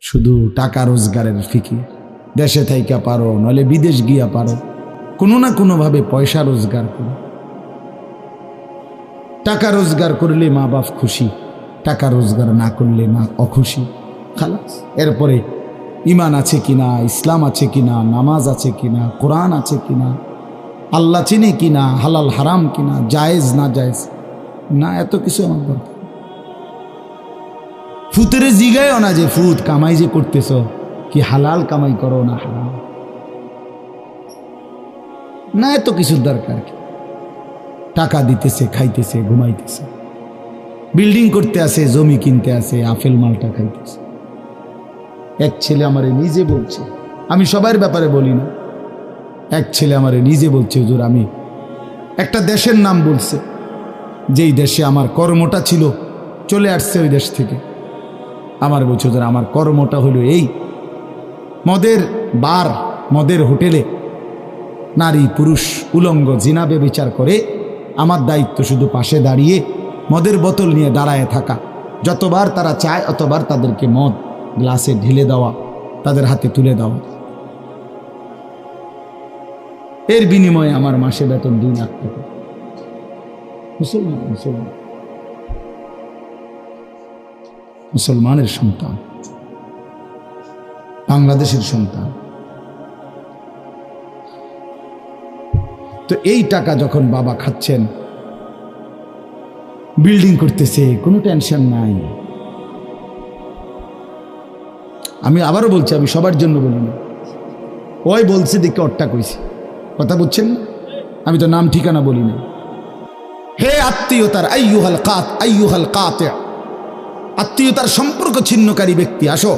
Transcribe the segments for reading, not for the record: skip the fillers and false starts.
শুধু টাকা রোজগারের ফিকির। দেশে থাইকা পারো, নইলে বিদেশ গিয়া পারো, কোনো না কোনোভাবে পয়সা রোজগার করো। টাকা রোজগার করলে মা বাপ খুশি, টাকা রোজগার না করলে মা অখুশি। খালাস। এরপরে ইমান আছে কিনা, ইসলাম আছে কিনা, নামাজ আছে কিনা, কোরআন আছে কিনা, আল্লাহ চিনি কিনা, হালাল হারাম কিনা, জায়েজ না জায়েজ না, এত কিছু আমার দরকার। ফুতেরে জিগায়ও না যে ফুত কামাই যে করতেছ কি হালাল কামাই করো না হারাম, না এত কিছুর দরকার কি। টাকা দিতেছে, খাইতেছে, ঘুমাইতেছে, বিল্ডিং করতে আসে, জমি কিনতে আসে, আপেল মালটা খাইতেছে। এক ছেলে আমারে নিজে বলছে, আমি সবার ব্যাপারে বলি না, এক ছেলে আমারে নিজে বলছে, হুজুর আমি একটা দেশের নাম বলছে, যেই দেশে আমার কর্মটা ছিল, চলে আসছে ওই দেশ থেকে। আমার বলছে, হুজুর আমার কর্মটা হলো এই, মদের বার, মদের হোটেলে নারী পুরুষ উলঙ্গ জিনা ব্যভিচার করে, আমার দায়িত্ব শুধু পাশে দাঁড়িয়ে মদের বোতল নিয়ে দাঁড়ায় থাকা, যতবার তারা চায় অতবার তাদেরকে মদ গ্লাসে ঢেলে দেওয়া, তাদের হাতে তুলে দেওয়া। এর বিনিময়ে আমার মাসে বেতন 2 লাখ টাকা। মুসলমান মুসলমান মুসলমানের সন্তান, বাংলাদেশের সন্তান। তো এই টাকা যখন বাবা খাচ্ছেন, বিল্ডিং করতেছে, কোনো টেনশন নাই। আমি আবারও বলছি, আমি সবার জন্য বলি না, ওই বলছে দেখে অট্টা কইছি, কথা বুঝছেন না? আমি তো নাম ঠিকানা বলি না। হে আত্মীয়তার আইয়ুহাল কাতি, আত্মীয়তার সম্পর্ক ছিন্নকারী ব্যক্তি, আসো।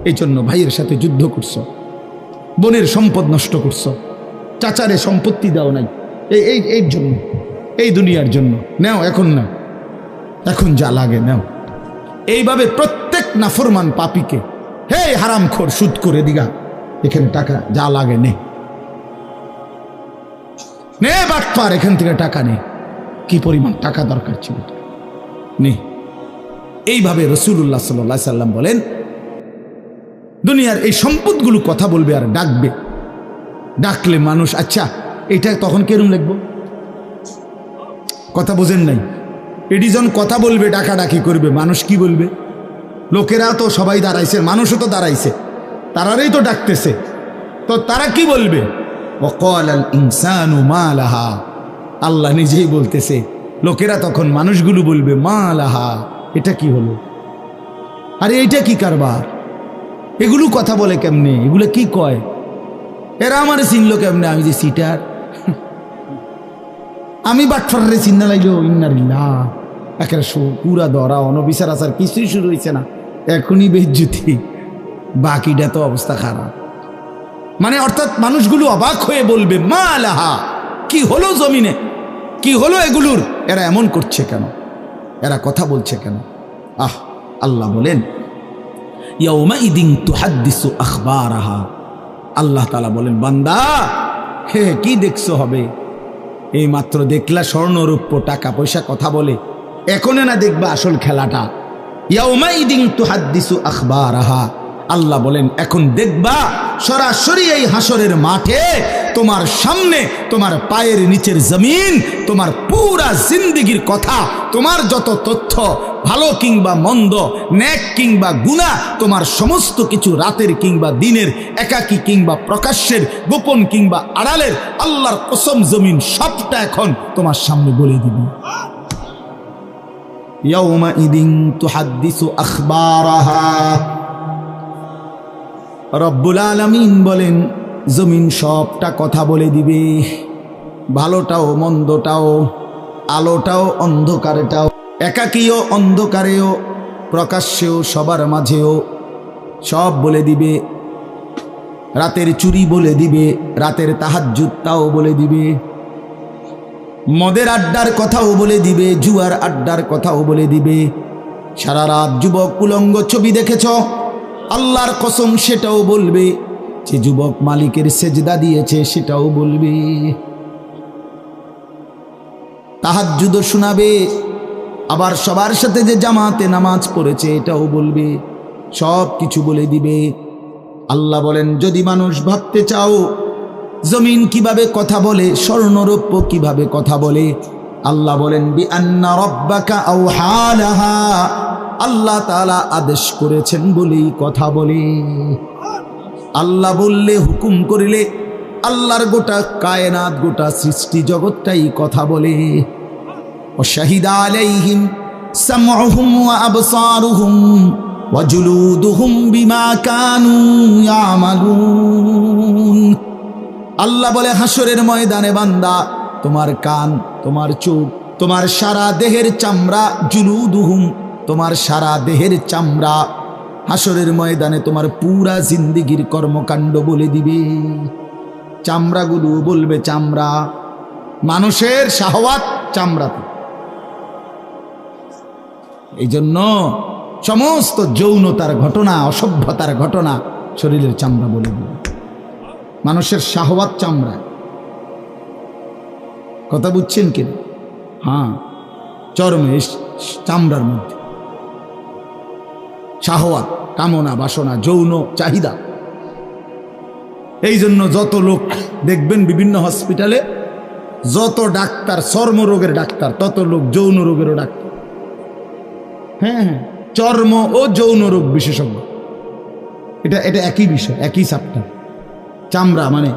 এই জন্য ভাইয়ের সাথে যুদ্ধ করছো, বোনের সম্পদ নষ্ট করছো, চাচারে সম্পত্তি দাও নাই, এই জন্য, এই দুনিয়ার জন্য নেও, এখন না, এখন যা লাগে নেও। এইভাবে প্রত্যেক নাফরমান পাপীকে, হে হারামখোর সুদ করে দিগা, এখানে টাকা যা লাগে নে, নে বাটপার, এখান থেকে টাকা নে, কি পরিমাণ টাকা দরকার ছিল নে। এইভাবে রাসূলুল্লাহ সাল্লাল্লাহু আলাইহি সাল্লাম বলেন, দুনিয়ার এই সম্পদগুলো কথা বলবে আর ডাকবে, ডাকলে মানুষ, আচ্ছা এটা তখন কেরম লিখবো, কথা বোঝেন নাই? এডিজন কথা বলবে, ডাকাডাকি করবে, মানুষ কি বলবে? লোকেরা তো সবাই দাঁড়াইছে, মানুষও তো দাঁড়াইছে, তারারই তো ডাকতেছে, তো তারা কি বলবে? ওয়াকালাল ইনসানু মা লাহা, আল্লাহ নিজেই বলতেছে, লোকেরা তখন মানুষগুলো বলবে মা লাহা, এটা কি হলো, আরে এইটা কি কারবার, এগুলো কথা বলে কেমনে, এগুলো কি কয়, এরা আমারে চিনলো কেমনে, আমি যে সিটার, আমি বাটফারে চিন্না লাগলো, ইন্নারিল্লাহ, একেবারে পুরা ধরা, অনবিচার আচার কিছুই শুরু হয়েছে না, এখনই বেজ্জুতি, বাকিটা তো অবস্থা খারাপ। মানে অর্থাৎ মানুষগুলো অবাক হয়ে বলবে মা লাহা, কি হলো জমিনে, কি হলো এগুলোর, এরা এমন করছে কেন, এরা কথা বলছে কেন? আল্লাহ বলেন, ইয়াউমাইদিন তুহাদ্দিসু আখবারাহা, আল্লাহ তাআলা বলেন, বান্দা হে কি দেখছো হবে, এই মাত্র দেখলা স্বর্ণ রূপ্য টাকা পয়সা কথা বলে, এখনে না দেখবা আসল খেলাটা। ইয়াউমাইদিন তুহাদ্দিসু আখবারাহা, আল্লাহ বলেন এখন দেখবা সরাসরি এই হাসরের মাঠে তোমার সামনে, তোমার পায়ের নিচের জমিন, তোমার পুরা জিন্দেগির কথা, তোমার যত তথ্য, ভালো কিংবা মন্দ, নেক কিংবা গুনাহ, তোমার সমস্ত কিছু রাতের কিংবা দিনের, একাকী কিংবা প্রকাশ্যের, গোপন কিংবা আড়ালের, আল্লাহর কসম জমিন সবটা এখন তোমার সামনে বলে দিবি। ইয়াউমাইদিন তুহাদ্দিসু আখবারাহা, রব্বুল আলামিন বলেন জমিন সবটা কথা বলে দিবে, ভালোটাও মন্দটাও, আলোটাও অন্ধকারটাও, একাকীও অন্ধকারেও, প্রকাশ্যেও সবার মাঝেও সব বলে দিবে। রাতের চুরি বলে দিবে, রাতের তাহাজ্জুদটাও বলে দিবে, মদের আড্ডার কথাও বলে দিবে, জুয়ার আড্ডার কথাও বলে দিবে। সারা রাত যুবক উলঙ্গ ছবি দেখেছ, আল্লাহর কসম সেটাও বলবে, যে যুবক মালিকের সেজদা দিয়েছে সেটাও বলবে, তাহাজ্জুদও শোনাবে, আবার সবার সাথে যে জামাতে নামাজ পড়েছে এটাও বলবে। সব কিছু বলে দিবে। আল্লাহ বলেন, যদি মানুষ ভাবতে চাও জমিন কিভাবে কথা বলে, স্বর্ণরৌপ্য কিভাবে কথা বলে, আল্লাহ বলেন বিআন্না রাব্বাকা আওহা লাহা, আল্লাহ তাআলা আদেশ করেছেন বলেই কথা বলে। আল্লাহ বললে, হুকুম করিলে আল্লাহর গোটা কায়নাত, গোটা সৃষ্টি জগৎটাই কথা বলে। ওয়াশাহিদা আলাইহিম সামউহুম ওয়া আবসারুহুম ওয়া জুলুদুহুম বিমা কানু ইয়ামালুন। আল্লাহ বলে, হাসরের ময়দানে বান্দা, তোমার কান, তোমার চোখ, তোমার সারা দেহের চামড়া, জুলুদুহুম, তোমার সারা দেহের চামড়া, হাসরের ময়দানে তোমার পুরা জিন্দিগির কর্মকাণ্ড বলে দিবে। চামড়াগুলো বলবে, চামড়া, মানুষের শাহওয়াত চামড়াতে। এই জন্য সমস্ত যৌনতার ঘটনা, অসভ্যতার ঘটনা শরীরের চামড়া বলে দিবে। মানুষের শাহওয়াত চামড়া। কথা বুঝছেন কি? হ্যাঁ, চরমে চামড়ার মধ্যে শাহওয়াত, কামনা, বাসনা, যৌন চাহিদা। এই জন্য যত লোক দেখবেন বিভিন্ন হসপিটালে, যত ডাক্তার চর্মরোগের ডাক্তার, তত লোক যৌন রোগেরও ডাক্তার। হ্যাঁ হ্যাঁ, চর্ম ও যৌন রোগ বিশেষজ্ঞ। এটা একই বিষয়, একই চ্যাপ্টার। চামড়া মানে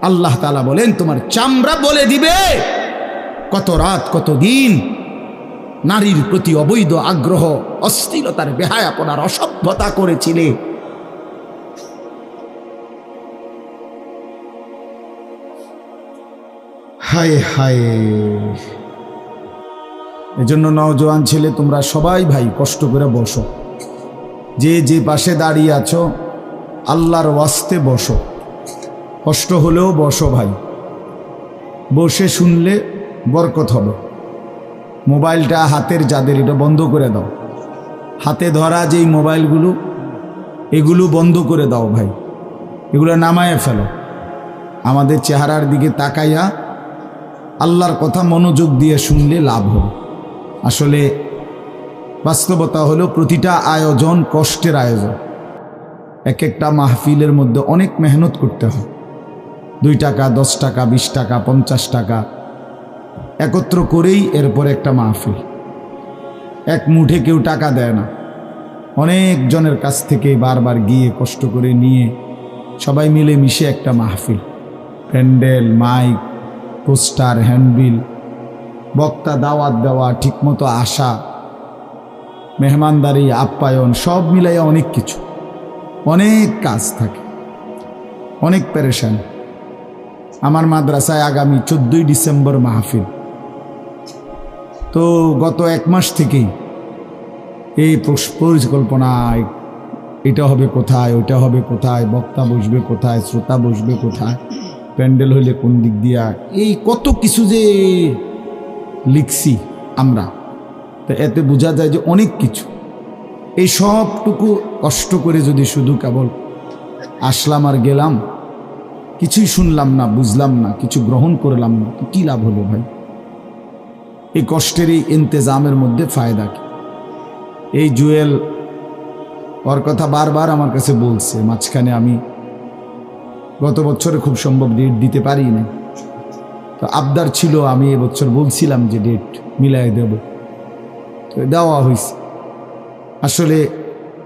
আল্লাহ তাআলা বলেন, তোমার চামড়া বলে দিবে কত রাত, কত দিন নারীর প্রতি অবৈধ আগ্রহ, অস্থিরতার, বেহায়াপনার, অসভ্যতা করেছিলে। হায় হায়। এজন্য নওজোয়ান ছেলে, তোমরা সবাই ভাই কষ্ট করে বসো। যে যে পাশে দাঁড়িয়ে আছো, আল্লাহর ওয়াস্তে বসো। কষ্ট হলেও বসো ভাই, বসে শুনলে বরকত হবে। মোবাইলটা হাতের যাদের, এটা বন্ধ করে দাও। হাতে ধরা যেই মোবাইলগুলো, এগুলো বন্ধ করে দাও ভাই, এগুলো নামায়ে ফেলো। আমাদের চেহারার দিকে তাকাইয়া আল্লাহর কথা মনোযোগ দিয়ে শুনলে লাভ হবে। আসলে বাস্তবতা হলো, প্রতিটা আয়োজন কষ্টের আয়োজন। এক একটা মাহফিলের মধ্যে অনেক মেহনত করতে হয়। 2 টাকা, 10 টাকা, 20 টাকা, 50 টাকা একত্র করেই এরপর একটা মাহফিল। এক মুঠে কেউ টাকা দেয় না, অনেক জনের কাছ থেকে বারবার গিয়ে কষ্ট করে নিয়ে সবাই মিলে মিশে একটা মাহফিল। প্যান্ডেল, মাইক, পোস্টার, হ্যান্ডবিল, বক্তা, দাওয়াত দেওয়া, ঠিকমতো আসা, মেহমানদারি, আপ্যায়ন, সব মিলাইয়া অনেক কিছু, অনেক কাজ থাকে, অনেক পেরেশান। আমার মাদ্রাসায় আগামী 14ই ডিসেম্বর মাহফিল। তো গত 1 মাস থেকেই এই পরিকল্পনা, এটা হবে কোথায়, ওইটা হবে কোথায়, বক্তা বসবে কোথায়, শ্রোতা বসবে কোথায়, প্যান্ডেল হইলে কোন দিক দিয়া, এই কত কিছু যে লিখছি আমরা। তো এতে বোঝা যায় যে অনেক কিছু। এই সবটুকু কষ্ট করে যদি শুধু কেবল আসলাম আর গেলাম, কিছুই শুনলাম না, বুঝলাম না, কিছু গ্রহণ করলাম না, তো কী লাভ হলো ভাই? এই কষ্টের এই ইন্তেজামের মধ্যে ফায়দা কি? এই জুয়েল ওর কথা বারবার আমার কাছে বলছে। মাঝখানে আমি গত বছরে খুব সম্ভব ডেট দিতে পারি না, তো আবদার ছিল, আমি এবছর বলছিলাম যে ডেট মিলাই দেব, তো দেওয়া হয়েছে। আসলে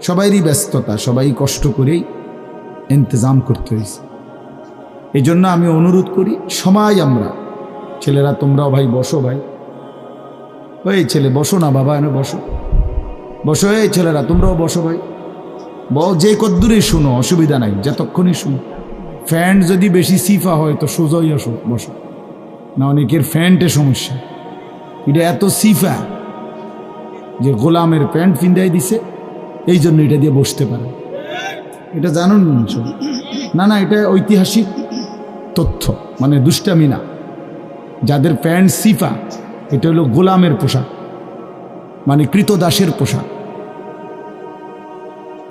সবাইরই ব্যস্ততা, সবাই কষ্ট করেই ইন্তজাম করতে হয়েছে। এই জন্য আমি অনুরোধ করি, সবাই আমরা, ছেলেরা তোমরাও ভাই বসো, ভাই ওই ছেলে বসো না বাবা, এনে বসো, বসো। এই ছেলেরা তোমরাও বসো ভাই, যে কদ্দূরে শুনো, অসুবিধা নাই, যতক্ষণই শুনো। ফ্যান্ট যদি বেশি সিফা হয় তো সোজাই আসো, বসো না। অনেকের ফ্যান্টে সমস্যা, এটা এত সিফা যে গোলামের প্যান্ট ফিন্দাই দিছে, এই জন্য এটা দিয়ে বসতে পারে। এটা জানুন না? না, এটা ঐতিহাসিক তথ্য, মানে দুষ্টামি না। যাদের প্যান্ট সিফা, এটা হলো গোলামের পোশাক, মানে কৃতদাসের পোশাক।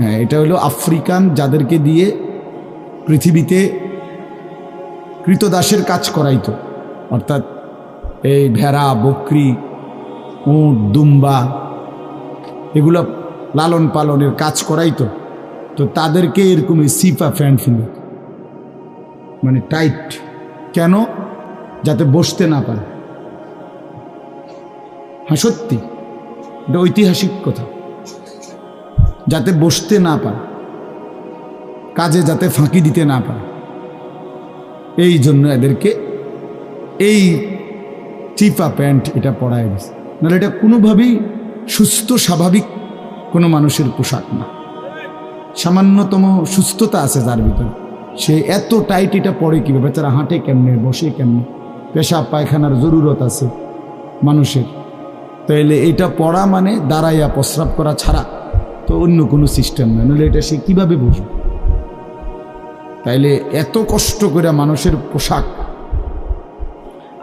হ্যাঁ, এটা হলো আফ্রিকান, যাদেরকে দিয়ে পৃথিবীতে কৃতদাসের কাজ করাইতো, অর্থাৎ এই ভেড়া, বকরি, উট, দুম্বা, এগুলো লালন পালনের কাজ করাইতো, তো তাদেরকে এরকম সিফা প্যান্ট ফিলে, মানে টাইট, কেন? যাতে বসতে না পারে। হ্যাঁ সত্যি, এটা ঐতিহাসিক কথা, যাতে বসতে না পারে, কাজে যাতে ফাঁকি দিতে না পারে, এই জন্য এদেরকে এই চিপা প্যান্ট এটা পরায় গেছে। নাহলে এটা কোনোভাবেই সুস্থ স্বাভাবিক কোনো মানুষের পোশাক না। সামান্যতম সুস্থতা আছে যার ভিতরে, সে এত টাইট এটা পরে কীভাবে? বেচারা হাঁটে কেমনে, বসে কেমনে, পেশাব পায়খানার জরুরত আছে মানুষের, তাইলে এটা পড়া মানে দাঁড়াইয়া প্রস্রাব করা ছাড়া তো অন্য কোনো সিস্টেম নয়, নাহলে এটা সে কীভাবে বুঝবে? তাইলে এত কষ্ট করে মানুষের পোশাক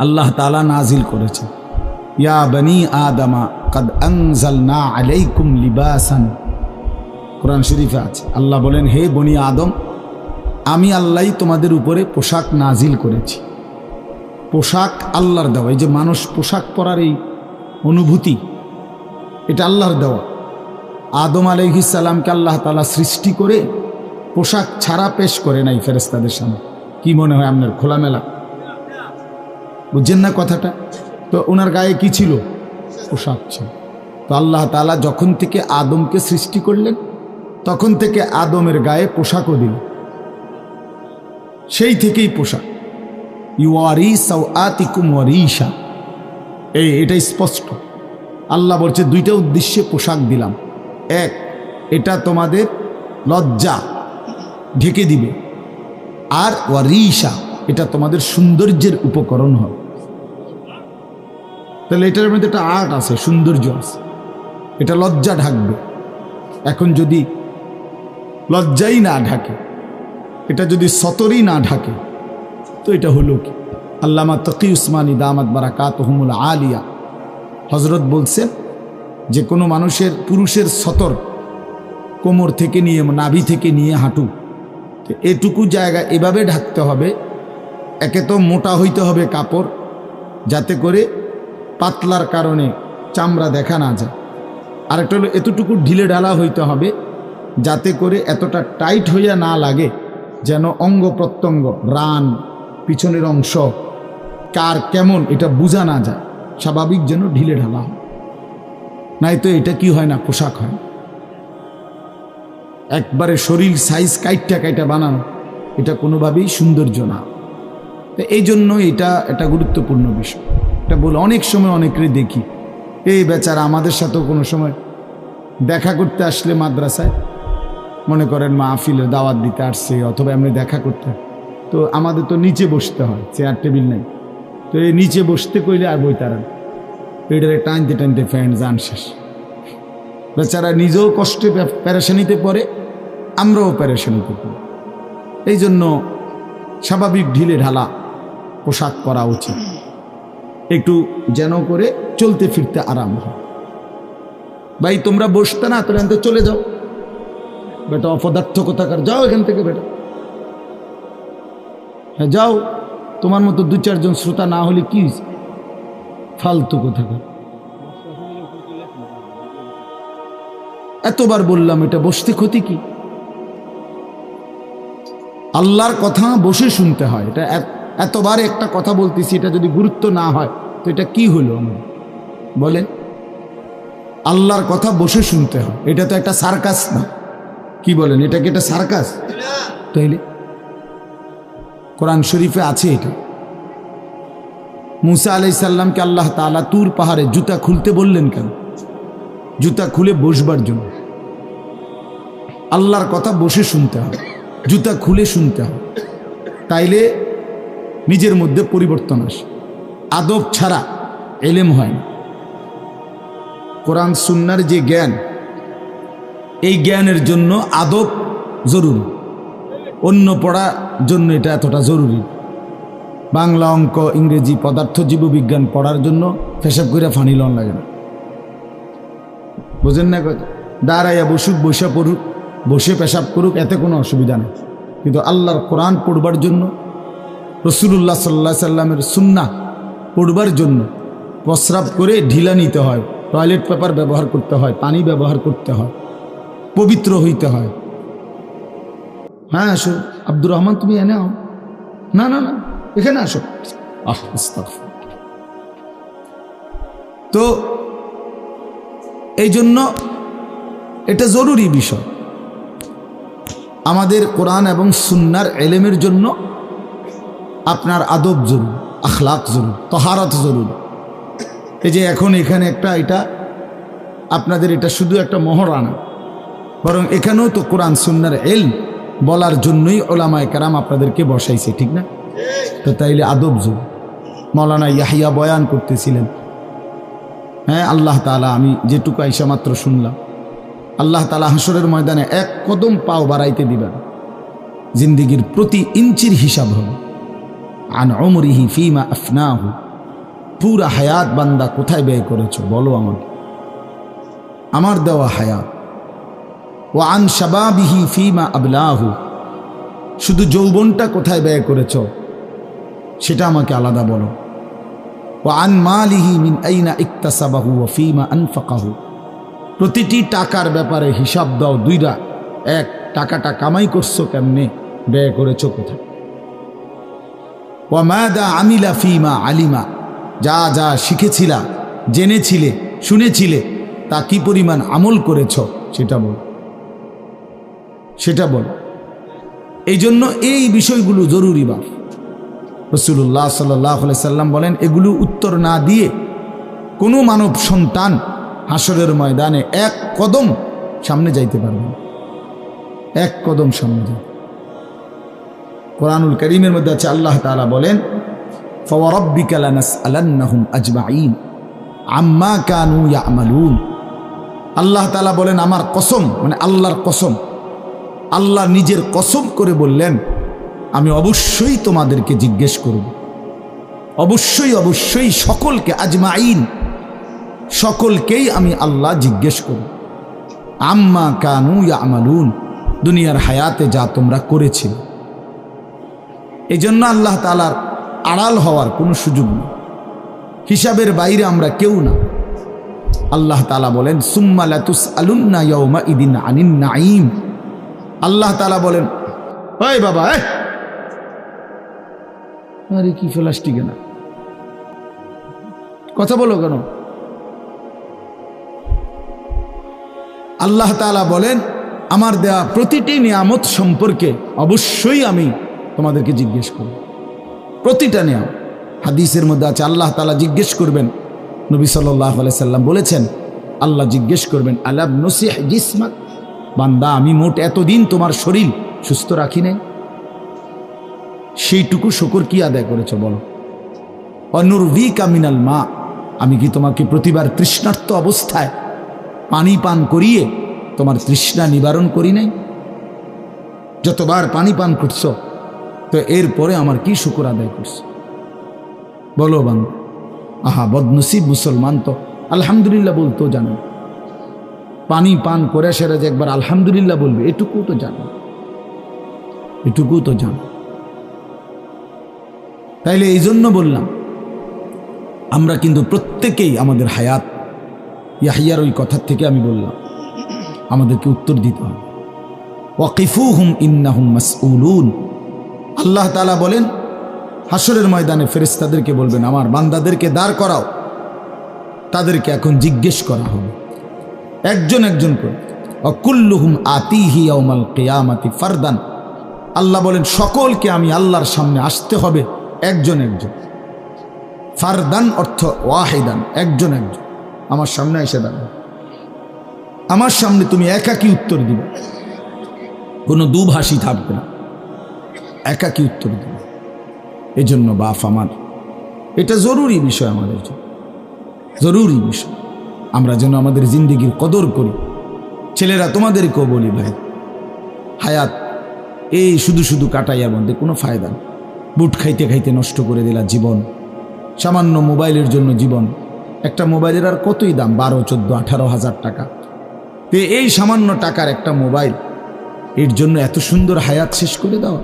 আল্লাহ তাআলা নাজিল করেছে। ইয়া বনি আদমা কাদ আনজালনা আলাইকুম লিবাসান, কোরআন শরীফে আছে। আল্লাহ বলেন, হে বনি আদম, আমি আল্লাহই তোমাদের উপরে পোশাক নাজিল করেছি। পোশাক আল্লাহর দেওয়া। এই যে মানুষ পোশাক পরার এই অনুভূতি, এটা আল্লাহর দেওয়া। আদম আলাইহিস সালামকে আল্লাহ তাআলা সৃষ্টি করে পোশাক ছাড়া পেশ করে নাই ফেরেশতাদের সামনে। কি মনে হয় আপনার? খোলামেলা, বুঝছেন না কথাটা? তো ওনার গায়ে কি ছিল? পোশাক ছিল। তো আল্লাহ তাআলা যখন থেকে আদমকে সৃষ্টি করলেন, তখন থেকে আদমের গায়ে পোশাকও দিল, সেই থেকেই পোশাক। ইউয়ারি সাওআতিকুম ওয়ারিশা, এটা স্পষ্ট। আল্লাহ বলছে দুইটা উদ্দেশ্যে পোশাক দিলাম। এক, এটা তোমাদের লজ্জা ঢেকে দিবে, আর ওয়ারিশা, এটা তোমাদের সৌন্দর্যের উপকরণ হবে। তাহলে এটার মধ্যে একটা আর্ট আছে, সৌন্দর্য আছে, এটা লজ্জা ঢাকবে। এখন যদি লজ্জাই না ঢাকে, এটা যদি সতরই না ঢাকে, তো এটা হলো কি? আল্লামা তকি উসমানী দামাত বারাকাতুহুমুল আলিয়া হজরত বলছেন যে কোনো মানুষের, পুরুষের সতর কোমর থেকে নিয়ে, নাভি থেকে নিয়ে হাঁটু, তো এটুকু জায়গা এভাবে ঢাকতে হবে। একে তো মোটা হইতে হবে কাপড়, যাতে করে পাতলার কারণে চামড়া দেখা না যায়। আরেকটা হলো এতটুকু ঢিলে ঢালা হইতে হবে, যাতে করে এতটা টাইট হইয়া না লাগে, যেন অঙ্গ প্রত্যঙ্গ, রান, পিছনের অংশ কার কেমন এটা বোঝা না যায়, স্বাভাবিক যেন ঢিলে ঢালা হয়। নাই তো এটা কি হয় না, পোশাক হয়। একবারে শরীর সাইজ কাইটা বানানো, এটা কোনোভাবেই সৌন্দর্য না। তো এই জন্য এটা একটা গুরুত্বপূর্ণ বিষয়। এটা বলে অনেক সময় অনেকেরই দেখি, এই বেচারা আমাদের সাথেও কোনো সময় দেখা করতে আসলে মাদ্রাসায়, মনে করেন মাহফিলের দাওয়াত দিতে আসছে, অথবা এমনি দেখা করতে, তো আমাদের তো নিচে বসতে হয়, চেয়ার টেবিল নেই। তো এই নিচে বসতে কইলে আর বই তারা পেটের টানতে টানতে ফ্যান যান শেষ। বেচারা নিজেও কষ্টে প্যারেশানিতে পড়ে, আমরাও প্যারেশানিতে পড়ি। এই জন্য স্বাভাবিক ঢিলে ঢালা পোশাক পরা উচিত, একটু যেন করে চলতে ফিরতে আরাম হয়। ভাই তোমরা বসতে না, তোরা এখান থেকে চলে যাও, বেটা অপদার্থ কোথাকার, যাও এখান থেকে বেটা, হ্যাঁ যাও। তোমার মতো দু চারজন শ্রোতা না হলে কি ফালতু কোথাকার। এতবার বললাম, এটা বসতে ক্ষতি কি? আল্লাহর কথা বসে শুনতে হয়। এটা এতবার একটা কথা বলতেছি, এটা যদি গুরুত্ব না হয় তো এটা কি হলো আমাদের বলেন? আল্লাহর কথা বসে শুনতে হয়, এটা তো একটা সার্কাস না। কি বলেন, এটা কি একটা সার্কাস? তাইলে কোরআন শরীফে আছে এটা। মুসা আলাইহিস সালামকে আল্লাহ তাআলা তুর পাহাড়ে জুতা খুলতে বললেন কেন? জুতা খুলে বসবার জন্য। আল্লাহর কথা বসে শুনতে হবে, জুতা খুলে শুনতে হবে, তাইলে নিজের মধ্যে পরিবর্তন আসে। আদব ছাড়া এলেম হয় না। কোরআন সুন্নাহর যে জ্ঞান, এই জ্ঞানের জন্য আদব জরুরি, অন্য পড়ার জন্য এটা এতটা জরুরি। বাংলা, অঙ্ক, ইংরেজি, পদার্থ, জীববিজ্ঞান পড়ার জন্য পেশাব করে ফানি লন লাগে না, বুঝেন না? দাঁড়াইয়া বসুক, বসে পড়ুক, বসে পেশাব করুক, এতে কোনো অসুবিধা নেই। কিন্তু আল্লাহর কোরআন পড়বার জন্য, রাসূলুল্লাহ সাল্লাল্লাহু আলাইহি সাল্লামের সুন্নাহ পড়বার জন্য প্রস্রাব করে ঢিলা নিতে হয়, টয়লেট পেপার ব্যবহার করতে হয়, পানি ব্যবহার করতে হয়, পবিত্র হইতে হয়। হ্যাঁ আসো আব্দুর রহমান, তুমি এনে আও। না না না, এখানে আসো। তো এই জন্য এটা জরুরি বিষয়। আমাদের কোরআন এবং সুন্নার এলেমের জন্য আপনার আদব জরুরি, আখলাক জরুরি, তহারত জরুরি। এই যে এখন এখানে একটা, এটা আপনাদের এটা শুধু একটা মহরানা, বরং এখানেও তো কোরআন সুন্নার এলম বলার জন্যই ওলামায়ে কেরাম আপনাদেরকে বসাইছে, ঠিক না? তো তাইলে আদব জরুরি। মৌলানা ইয়াহিয়া বয়ান করতেছিলেন, হ্যাঁ আল্লাহ তাআলা, আমি যেটুকু আইসা মাত্র শুনলাম, আল্লাহ তাআলা হাসরের ময়দানে এক কদম পাও বাড়াইতে দিবেন, জিন্দিগির প্রতি ইঞ্চির হিসাব হবে। আন উমরিহি ফিমা আফনাহু, পুরা হায়াত বান্দা কোথায় ব্যয় করেছো বলো আমাকে, আমার দেওয়া হায়াত। ওয়া আন শাবাবিহি ফিমা আবলাহু, শুধু যৌবনটা কোথায় ব্যয় করেছো সেটা আমাকে আলাদা বলো। ওয়া আন মালিহি মিন আইনা ইকতাসাবাহু ওয়া ফিমা আনফাকাহু, প্রতিটি টাকার ব্যাপারে হিসাব দাও দুইটা। এক, টাকাটা কামাই করছো কেমনে, ব্যয় করেছো কোথায়। ওয়া মাদা আমিলা ফিমা আলিমা, যা যা শিখেছিলা, জেনেছিলে, শুনেছিলে, তা কি পরিমাণ আমল করেছো সেটা বল, সেটা বল। এই জন্য এই বিষয়গুলো জরুরি। বাপ রাসূলুল্লাহ সাল্লাল্লাহু আলাইহি সাল্লাম বলেন, এগুলো উত্তর না দিয়ে কোনো মানব সন্তান হাসরের ময়দানে এক কদম সামনে যাইতে পারবে না, এক কদম সামনে যাবে। কোরআনুল কারীমের মধ্যে আছে, আল্লাহ তাআলা বলেন, ফাওয়ারাব্বিকা লানাসআলান্নাহুম আজমাইন আম্মা কানু ইয়ামালুন। আল্লাহ তাআলা বলেন, আমার কসম, মানে আল্লাহর কসম, আল্লাহ নিজের কসম করে বললেন, আমি অবশ্যই তোমাদেরকে জিজ্ঞেস করব, অবশ্যই অবশ্যই সকলকে, আজমাইন, সকলকেই আমি আল্লাহ জিজ্ঞেস করব, আম্মা কানু ইয়ামালুন, দুনিয়ার হায়াতে যা তোমরা করেছিলে। এই জন্য আল্লাহ তাআলার আড়াল হওয়ার কোনো সুযোগ নেই, হিসাবের বাইরে আমরা কেউ না। আল্লাহ তাআলা বলেন, সুম্মা লাতুসআলুন্না ইয়াওমা ইদিন আনিন নাঈম। আল্লাহ তাআলা বলেন, ওই বাবা, আরে কি প্লাস্টিকে না, কথা বলো কেন? আল্লাহ তাআলা বলেন, আমার দেয়া প্রতিটি নিয়ামত সম্পর্কে অবশ্যই আমি তোমাদেরকে জিজ্ঞেস করব, প্রতিটা নিয়ামত। হাদিসের মধ্যে আছে, আল্লাহ তাআলা জিজ্ঞেস করবেন, নবী সাল্লাল্লাহু আলাইহি সাল্লাম বলেছেন, আল্লাহ জিজ্ঞেস করবেন, আলাম নসিহ জিসমাক, বান্দা আমি মোট এতদিন তোমার শরীর সুস্থ রাখি নাই, সেইটুকু শুকর কি আদায় করেছো বলো। অনুরভিকা মিনাল মা, আমি কি তোমাকে প্রতিবার তৃষ্ণার্ত অবস্থায় পানি পান করিয়ে তোমার তৃষ্ণা নিবারণ করি নাই? যতবার পানি পান করছো, তো এরপরে আমার কি শুকর আদায় করছো বলো বান্দা। আহা বদনসিব মুসলমান তো আলহামদুলিল্লাহ বলতো জানো, পানি পান করে সেরা যে একবার আলহামদুলিল্লাহ বলবে, এটুকু তো জানো, এটুকু তো জানো। তাইলে এই জন্য বললাম, আমরা কিন্তু প্রত্যেকেই আমাদের হায়াত, ইয়াহিয়ার ওই কথার থেকে আমি বললাম, আমাদেরকে উত্তর দিতে হবে। ওয়াকিফুহুম ইন্নাহুম মাসউলুন। আল্লাহ তাআলা বলেন, হাসরের ময়দানে ফেরেশতাদেরকে বলবেন, আমার বান্দাদেরকে দাঁড় করাও, তাদেরকে এখন জিজ্ঞেস করা হবে একজন একজন করে। ওয়াকুল্লুহুম আতিহি ইয়াউমাল কিয়ামাতি ফারদান। আল্লাহ বলেন, সকলকে আমি আল্লাহর সামনে আসতে হবে একজন একজন। ফারদান অর্থ ওয়াহিদান, একজন একজন আমার সামনে এসে দাঁড়াবে, আমার সামনে তুমি একাকী উত্তর দিবে, কোনো দুভাষী থাকবে না, একাকী উত্তর দিবে। এজন্য বাপ আমার, এটা জরুরি বিষয়, আমাদের জন্য জরুরি বিষয়। আমরা যেন আমাদের জিন্দেগির কদর করি। ছেলেরা তোমাদেরকেও বলি, ভাই হায়াত এই শুধু শুধু কাটাইয়ার মধ্যে কোনো ফায়দা নেই। বুট খাইতে খাইতে নষ্ট করে দিলা জীবন, সামান্য মোবাইলের জন্য জীবন। একটা মোবাইলের আর কতই দাম, 12, 14, 18 হাজার টাকা। তো এই সামান্য টাকার একটা মোবাইল, এর জন্য এত সুন্দর হায়াত শেষ করে দেওয়া,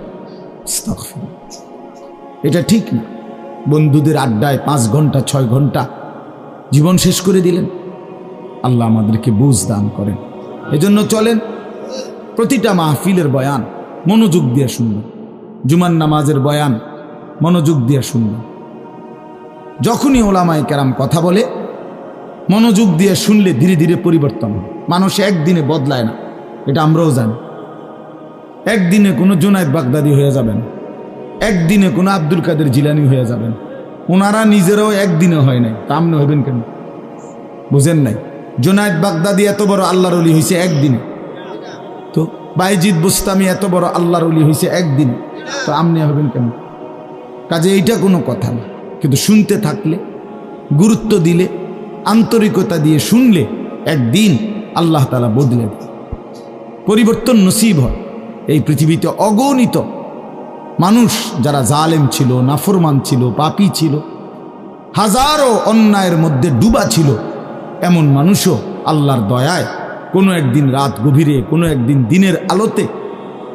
এটা ঠিক না। বন্ধুদের আড্ডায় 5 ঘন্টা 6 ঘন্টা জীবন শেষ করে দিলেন। আল্লাহ আমাদেরকে বুঝ দান করেন। এজন্য চলেন প্রতিটা মাহফিলের বয়ান মনোযোগ দিয়ে শুনবেন, জুমার নামাজের বয়ান মনোযোগ দিয়ে শুনবেন। যখনই ওলামায়ে কেরাম কথা বলে মনোযোগ দিয়ে শুনলে ধীরে ধীরে পরিবর্তন হয়। মানুষ একদিনে বদলায় না, এটা আমরাও জানি। একদিনে কোনো জুনায়েদ বাগদাদি হয়ে যাবেন, একদিনে কোনো আব্দুল কাদের জিলানি হয়ে যাবেন। ওনারা নিজেরাও একদিনে হয় নাই, তা আপনি হইবেন কেন? বুঝেন নাই? জুনায়েদ বাগদাদি এত বড় আল্লাহর ওলি হয়েছে একদিনে, তো বাইজিদ বুস্তামি এত বড় আল্লাহর ওলি হয়েছে একদিনে, তো আপনি হবেন কেন? কাজে এইটা কোনো কথা না। কিন্তু শুনতে থাকলে, গুরুত্ব দিলে, আন্তরিকতা দিয়ে শুনলে একদিন আল্লাহ তাআলা বদলে দেয়, পরিবর্তন নসিব হয়। এই পৃথিবীতে অগণিত মানুষ যারা জালেম ছিল, নাফরমান ছিল, পাপী ছিল, হাজারো অন্যায়ের মধ্যে ডুবা ছিল, এমন মানুষও আল্লাহর দয়ায় কোনো একদিন রাত গভীরে, কোনো একদিন দিনের আলোতে,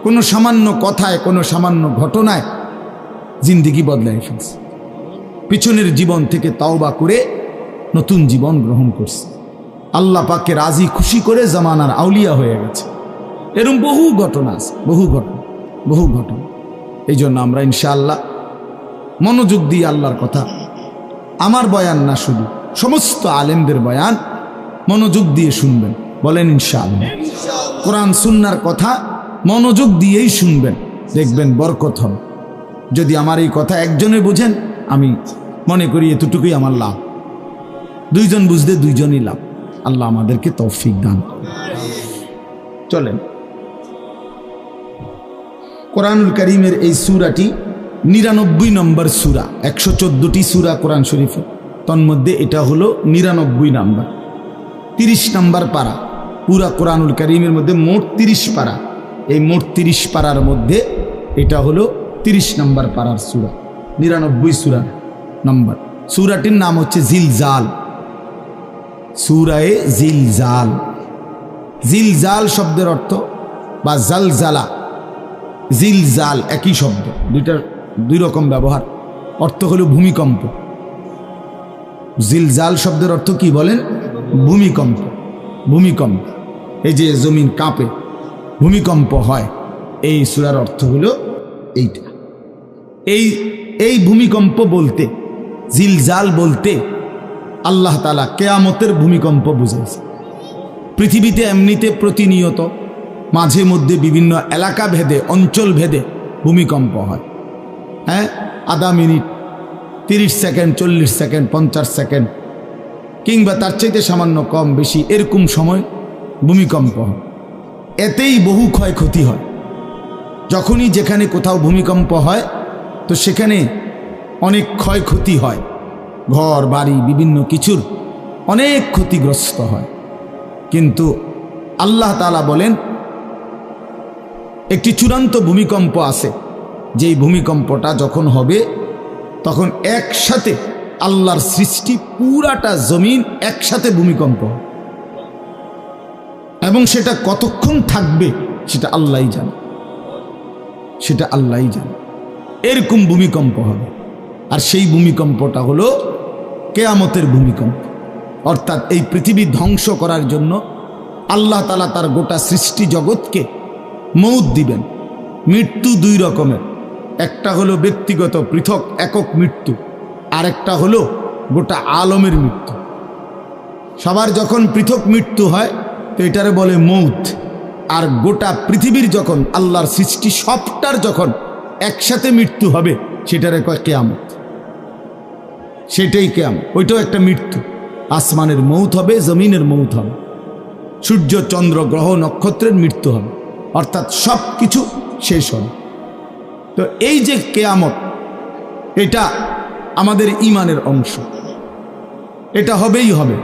কোনো সামান্য কথায়, কোনো সামান্য ঘটনায় জিন্দেগি বদলায় ফেলছে। পিছনের জীবন থেকে তাওবা করে নতুন জীবন গ্রহণ করছে, আল্লাহ পাককে রাজি খুশি করে জামানার আউলিয়া হয়ে গেছে। এরকম বহু ঘটনা আছে, বহু ঘটনা। এই জন্য আমরা ইনশাআল্লাহ মনোযোগ দিয়ে আল্লাহর কথা, আমার বয়ান না শুধু, সমস্ত আলেমদের বয়ান মনোযোগ দিয়ে শুনবেন। বলেন ইনশাআল্লাহ। কোরআন সুন্নাহর কথা মনোযোগ দিয়েই শুনবেন, দেখবেন বরকত হবে। যদি আমার এই কথা একজনে বুঝেন, আমি মনে করি এতটুকুই আমার লাভ। দুইজন বুঝলে দুইজনই লাভ। আল্লাহ আমাদেরকে তৌফিক দান করুন। চলেন, কোরআনুল কারীমের এই সূরাটি 99 নম্বর সূরা। 114টি সূরা কোরআন শরীফে, তন্মধ্যে এটা হলো 99 নাম্বার। 30 নম্বর পারা। পুরা কোরআনুল কারীমের মধ্যে মোট 30 পারা। এই মোট 30 পারার মধ্যে এটা হলো 30 নম্বর পারার সূরা, 99 সূরা নম্বর। সূরাটির নাম হচ্ছে জিলজাল, সূরায়ে জিলজাল। জিলজাল শব্দের অর্থ বা জালজালা, জিলজাল একই শব্দ, দুই রকম ব্যবহার। অর্থ হলো ভূমিকম্প। জিলজাল শব্দের অর্থ কি বলেন? ভূমিকম্প। ভূমিকম্প, এই যে জমিন কাঁপে, ভূমিকম্প হয়, এই সূরার অর্থ হলো এইটা। এই ভূমিকম্প বলতে, জিলজাল বলতে আল্লাহ তাআলা কিয়ামতের ভূমিকম্প বুঝাইছে। পৃথিবীতে এমনিতে প্রতিনিয়ত মাঝে মধ্যে বিভিন্ন এলাকা ভেদে, অঞ্চল ভেদে ভূমিকম্প হয়। হ্যাঁ, আধা মিনিট, 30 সেকেন্ড, 40 সেকেন্ড, 50 সেকেন্ড, কিংবা তার চাইতে সামান্য কম বেশি এরকম সময় ভূমিকম্প হয়। এতেই বহু ক্ষয়ক্ষতি হয়। যখনই যেখানে কোথাও ভূমিকম্প হয়, তো সেখানে অনেক ক্ষয়ক্ষতি হয়, ঘর বাড়ি বিভিন্ন কিছুর অনেক ক্ষতিগ্রস্ত হয়। কিন্তু আল্লাহ তাআলা বলেন একটি চূড়ান্ত ভূমিকম্প আছে, যেই ভূমিকম্পটা যখন হবে তখন একসাথে আল্লাহর সৃষ্টি পুরাটা জমিন একসাথে ভূমিকম্প, এবং সেটা কতক্ষণ থাকবে সেটা আল্লাহই জানে, সেটা আল্লাহই জানে। এরকম ভূমিকম্প হবে। আর সেই ভূমিকম্পটা হলো কিয়ামতের ভূমিকম্প। অর্থাৎ এই পৃথিবী ধ্বংস করার জন্য আল্লাহ তাআলা তার গোটা সৃষ্টি জগৎকে মৌত দিবেন। মৃত্যু দুই রকমের, একটা হলো ব্যক্তিগত পৃথক একক মৃত্যু, আর একটা হলো গোটা আলমের মৃত্যু। সবার যখন পৃথক মৃত্যু হয় তো এটারে বলে মৌত। আর গোটা পৃথিবীর যখন আল্লাহর সৃষ্টি সবটার যখন একসাথে মৃত্যু হবে সেটারে কয় কিয়ামত। সেটাই কিয়ামত, ওইটাও একটা মৃত্যু। আসমানের মৌত হবে, জমিনের মৌত হবে, সূর্য চন্দ্র গ্রহ নক্ষত্রের মৃত্যু হবে, অর্থাৎ সব কিছু শেষ হবে। তো এই যে কিয়ামত, এটা আমাদের ঈমানের অংশ, এটা হবেই হবে,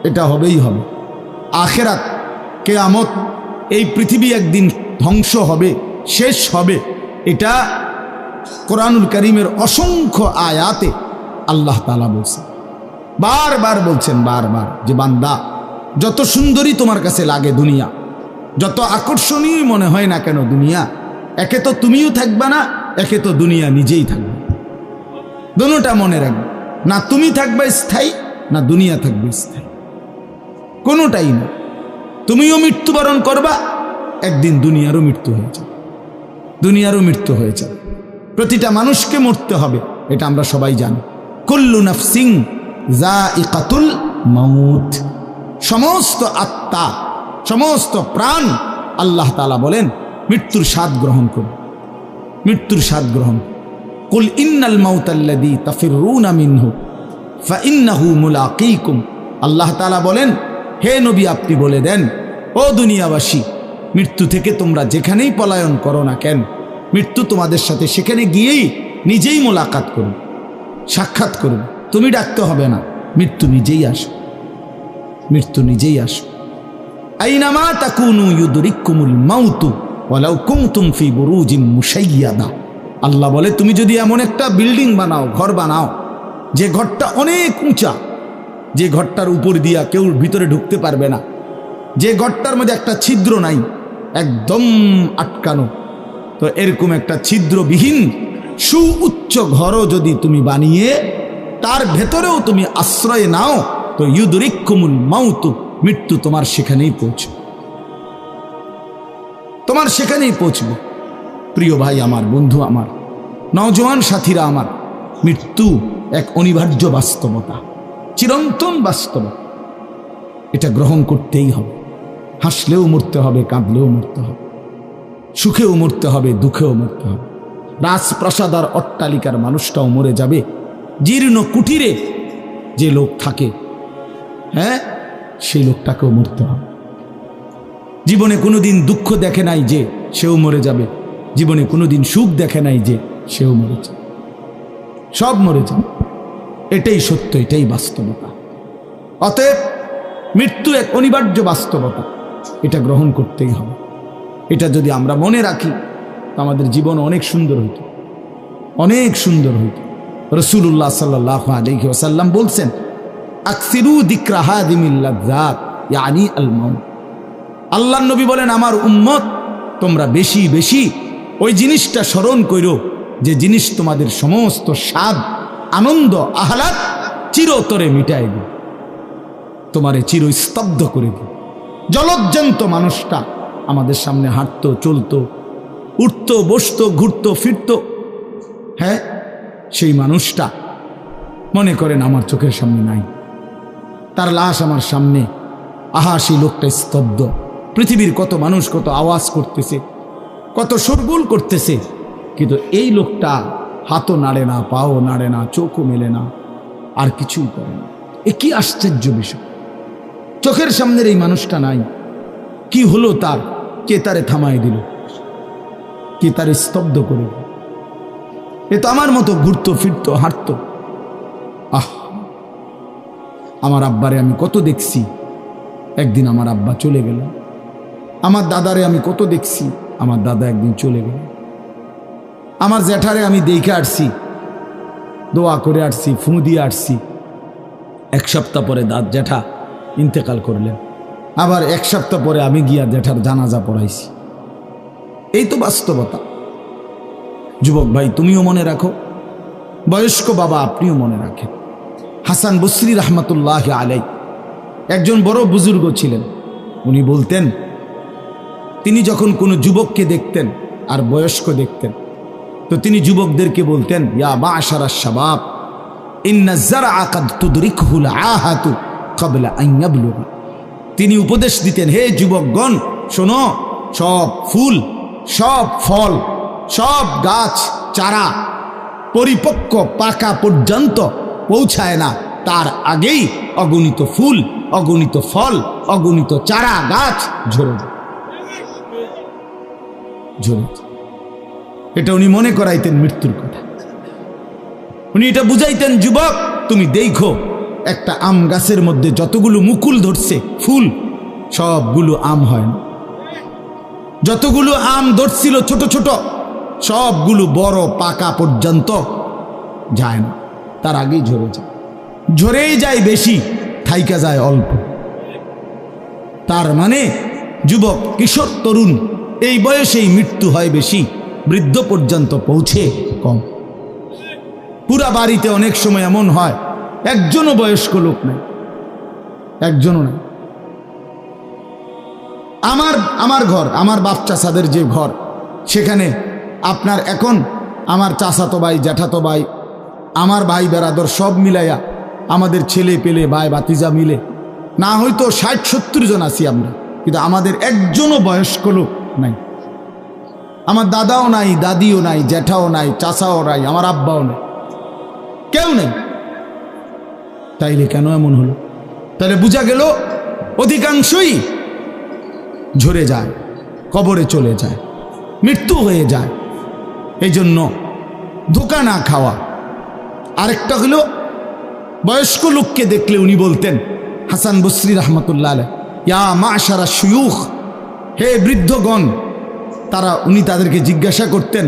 এটা হবেই হবে। আখিরাত, কিয়ামত, এই পৃথিবী একদিন ধ্বংস হবে, শেষ হবে, এটা কোরআনুল কারীমের অসংখ্য আয়াতে আল্লাহ তাআলা বলছেন, বারবার বলছেন, বারবার, যে বান্দা যত সুন্দরী তোমার কাছে লাগে দুনিয়া, যত আকর্ষণীয় মনে হয় না কেন দুনিয়া, একে তো তুমিও থাকবে না, একে তো দুনিয়া নিজেই থাকবে। দুটোটা মনে রাখবে, না তুমি থাকবে স্থায়ী, না দুনিয়া থাকবে স্থায়ী, কোনোটাই না। তুমিও মৃত্যুবরণ করবা, একদিন দুনিয়ারও মৃত্যু হয়ে যাবে, দুনিয়ারও মৃত্যু হয়ে যাবে। প্রতিটা মানুষকে মরতে হবে, এটা আমরা সবাই জানি। কুল্লু নাফসিন যায়িকাতুল মাউত, সমস্ত আত্মা, সমস্ত প্রাণ, আল্লাহ তাআলা বলেন মৃত্যুর স্বাদ গ্রহণ করুন, মৃত্যুর স্বাদ গ্রহণ। কুল ইন্নাল মাউতাল্লাযী তাফিররুনা মিনহু ফাইন্নাহু মুলাকীকুম, আল্লাহ তাআলা বলেন হে নবী আপনি বলে দেন, ও দুনিয়াবাসী, মৃত্যু থেকে তোমরা যেখানেই পলায়ন করো না কেন, মৃত্যু তোমাদের সাথে সেখানে গিয়েই নিজেই মোলাকাত করুন, সাক্ষাৎ করুন। তুমি ডাকতে হবে না, মৃত্যু নিজেই আসো, মৃত্যু নিজেই আসো। আইনামা তাকুনু ইউদরিকুমুল মাউতু ওয়ালাউ কুনতুম ফি বুরুজিন মুশাইয়াদা, আল্লাহ বলে তুমি যদি এমন একটা বিল্ডিং বানাও, ঘর বানাও, যে ঘরটা অনেক উঁচা, যে ঘরটার উপর দিয়া কেউ ভিতরে ঢুকতে পারবে না, যে ঘরটার মধ্যে একটা ছিদ্র নাই, একদম আটকানো, তো এরকম একটা ছিদ্রবিহীন সুউচ্চ ঘরও যদি তুমি বানিয়ে তার ভেতরেও তুমি আশ্রয় নাও, তো ইউদরিকুমুল মাউতু, মৃত্যু তোমার সেখানেই পৌঁছবে, তোমার সেখানেই পৌঁছবে। প্রিয় ভাই আমার, বন্ধু আমার, নওজোয়ান সাথীরা আমার, মৃত্যু এক অনিবার্য বাস্তবতা, চিরন্তন বাস্তবতা, এটা গ্রহণ করতেই হবে। হাসলেও মরতে হবে, কাঁদলেও মরতে হবে, সুখেও মরতে হবে, দুঃখেও মরতে হবে। রাজপ্রাসাদ আর অট্টালিকার মানুষটাও মরে যাবে, জীর্ণ কুটিরে যে লোক থাকে, হ্যাঁ, সেই লোকটাকেও মরতে হবে। জীবনে কোনোদিন দুঃখ দেখে নাই যে, সেও মরে যাবে। জীবনে কোনোদিন সুখ দেখে নাই যে, সেও মরে যাবে, সব মরে যাবে। এটাই সত্য, এটাই বাস্তবতা। অতএব মৃত্যু এক অনিবার্য বাস্তবতা, এটা গ্রহণ করতেই হবে। এটা যদি আমরা মনে রাখি, তো আমাদের জীবন অনেক সুন্দর হইত, অনেক সুন্দর হইত। রাসূলুল্লাহ সাল্লাল্লাহু আলাইহি ওয়াসাল্লাম বলছেন, আকসিরু যিকরা হাদিমিল লাযযাত ইয়ানি আল মাউত। আল্লাহর নবী বলেন, আমার উম্মত তোমরা বেশি বেশি ওই জিনিসটা স্মরণ করো, যে জিনিস তোমাদের সমস্ত স্বাদ, আনন্দ, আহ্লাদ চিরতরে মিটায় দিবে, তোমারে চিরস্তব্ধ করে দিবে। জলজ্জান্ত মানুষটা আমাদের সামনে হাঁটতো, চলতো, উঠতো, বসতো, ঘুরতো, ফিরতো, হ্যাঁ, সেই মানুষটা মনে করেন আমার চোখের সামনে নাই, তার লাশ আমার সামনে, আহা সেই লোকটা স্তব্ধ। পৃথিবীর কত মানুষ কত আওয়াজ করতেছে, কত শোরগোল করতেছে, কিন্তু এই লোকটা হাতও নাড়ে না, পাও নাড়ে না, চোখও মেলে না, আর কিছুই করে না। এ কি আশ্চর্য বিষয়! চোখের সামনের এই মানুষটা নাই, কি হলো তার? কে তারে থামাই দিল? কে তারে স্তব্ধ করে দিল? এ তো আমার মতো ঘুরতো, ফিরতো, হাঁটতো। আহ, আমার আব্বারে আমি কত দেখছি, একদিন আমার আব্বা চলে গেল। আমার দাদারে আমি কত দেখছি, আমার দাদা একদিন চলে গেল। আমার জ্যাঠারে আমি দেখে আসছি, দোয়া করে আসছি, ফু দিয়ে আসছি। এক সপ্তাহ পরে জ্যাঠা ইন্তেকাল করলেন, আবার এক সপ্তাহ পরে আমি গিয়া জ্যাঠার জানাজা পড়াইছি। এই তো বাস্তবতা। যুবক ভাই, তুমিও মনে রাখো, বয়স্ক বাবা আপনিও মনে রাখেন। হাসান বসরি রহমতুল্লাহ আলাই একজন বড় বুজুর্গ ছিলেন। উনি বলতেন, তিনি যখন কোনো যুবককে দেখতেন আর বয়স্ক দেখতেন, তো তিনি যুবকদেরকে বলতেন, ইয়া মা'শারাশ শাবাব ইন্না যারআ কাদ তুদরিকুহুল আহাতু ক্বাবলা আন ইয়াবলুগা। তিনি উপদেশ দিতেন, হে যুবকগণ শোনো, সব ফুল, সব ফল, সব গাছ চারা পরিপক্ক পাকা পর্যন্ত পৌঁছায় না, তার আগেই অগণিত ফুল, অগণিত ফল, অগণিত চারা গাছ ঝরে যায়। এটা উনি মনে করাইতেন মৃত্যুর কথা। উনি এটা বুঝাইতেন, যুবক তুমি দেখো, একটা আম গাছের মধ্যে যতগুলো মুকুল ধরছে ফুল, সবগুলো আম হয় না। যতগুলো আম ধরছিল ছোট ছোট, সবগুলো বড় পাকা পর্যন্ত যায় না, তার আগেই ঝরে যায়। ঝরেই যায় বেশি, থাইকা যায় অল্প। তার মানে যুবক, কিশোর, তরুণ এই বয়সেই মৃত্যু হয় বেশি, বৃদ্ধ পর্যন্ত পৌঁছে কম। পুরা বাড়িতে অনেক সময় এমন হয় একজনও বয়স্ক লোক নাই, একজনও নাই। আমার ঘর, আমার বাপ চাচাদের যে ঘর, সেখানে আপনার এখন আমার চাচাতো ভাই, জ্যাঠাতো ভাই, আমার ভাই বেরাদর সব মিলাইয়া আমাদের ছেলে পেলে ভাই বাতিজা মিলে না হয়তো 60-70 জন আছি আমরা, কিন্তু আমাদের একজনও বয়স্ক লোক নাই। আমার দাদাও নাই, দাদিও নাই, জ্যাঠাও নাই, চাচাও নাই, আমার আব্বাও নাই, কেউ নেই। তাইলে কেন এমন হলো? তাহলে বোঝা গেল অধিকাংশই ঝরে যায়, কবরে চলে যায়, মৃত্যু হয়ে যায়। এই জন্য ধোঁকা না খাওয়া। আরেকটা হলো বয়স্ক লোককে দেখলে উনি বলতেন, হাসান বসরি রহমতুল্লাহ আলাইহি, ইয়া মাশারা শুয়ুখ, হে বৃদ্ধগণ। উনি তাদেরকে জিজ্ঞাসা করতেন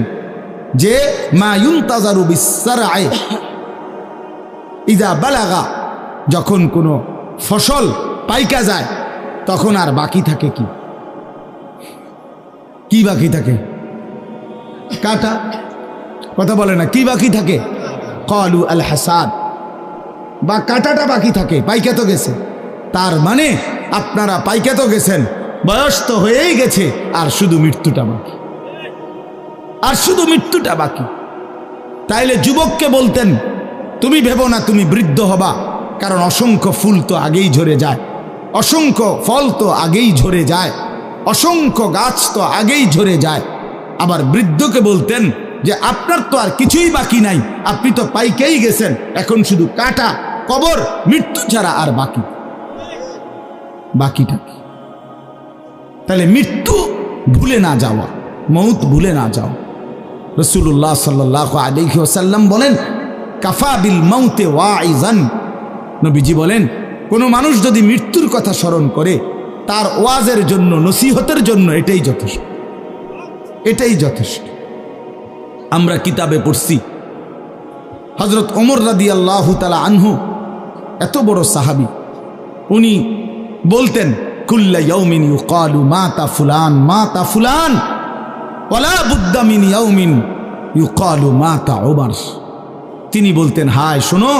যে মা ইউনতাজারু বিসসারআ ইযা বালাগা, যখন কোনো ফসল পাইকা যায় তখন আর বাকি থাকে কি? কি বাকি থাকে? কাটা। কথা বলে না, কি বাকি থাকে? ক্বালু আল হাসাদ, বা কাটাটা বাকি থাকে, পাইকা তো গেছে। তার মানে আপনারা পাইকা তো গেছেন, বয়স তো হয়েই গেছে, আর শুধু মৃত্যুটা বাকি, আর শুধু মৃত্যুটা বাকি। তাইলে যুবককে বলতেন, তুমি ভেবো না তুমি বৃদ্ধ হবা, কারণ অসংখ্য ফুল তো আগেই ঝরে যায়, অসংখ্য ফল তো আগেই ঝরে যায়, অসংখ্য গাছ তো আগেই ঝরে যায়। আবার বৃদ্ধকে বলতেন যে আপনার তো আর কিছুই বাকি নাই, আপনি তো পাইকেই গেছেন, এখন শুধু কাটা, কবর, মৃত্যু ছাড়া আর বাকিটা কি? তাহলে মৃত্যু ভুলে না যাওয়া, মউত ভুলে না যাও। রাসূলুল্লাহ সাল্লাল্লাহু আলাইহি ওয়াসাল্লাম বলেন, কাফা বিল মাউতে ওয়াইজান, নবীজি বলেন কোনো মানুষ যদি মৃত্যুর কথা স্মরণ করে তার ওয়াজের জন্য, নসিহতের জন্য এটাই যথেষ্ট, এটাই যথেষ্ট। আমরা কিতাবে পড়ছি হযরত ওমর রাদিয়াল্লাহু তাআলা আনহু, এত বড় সাহাবী, উনি বলতেন কুল্লা ইয়াউমিন ইউকালু মাতা ফুলান মাতা ফুলান ওয়ালা বুদ্দা মিন ইয়াউমিন ইউকালু মাতা ওমর। তিনি বলতেন, হায় শোনো,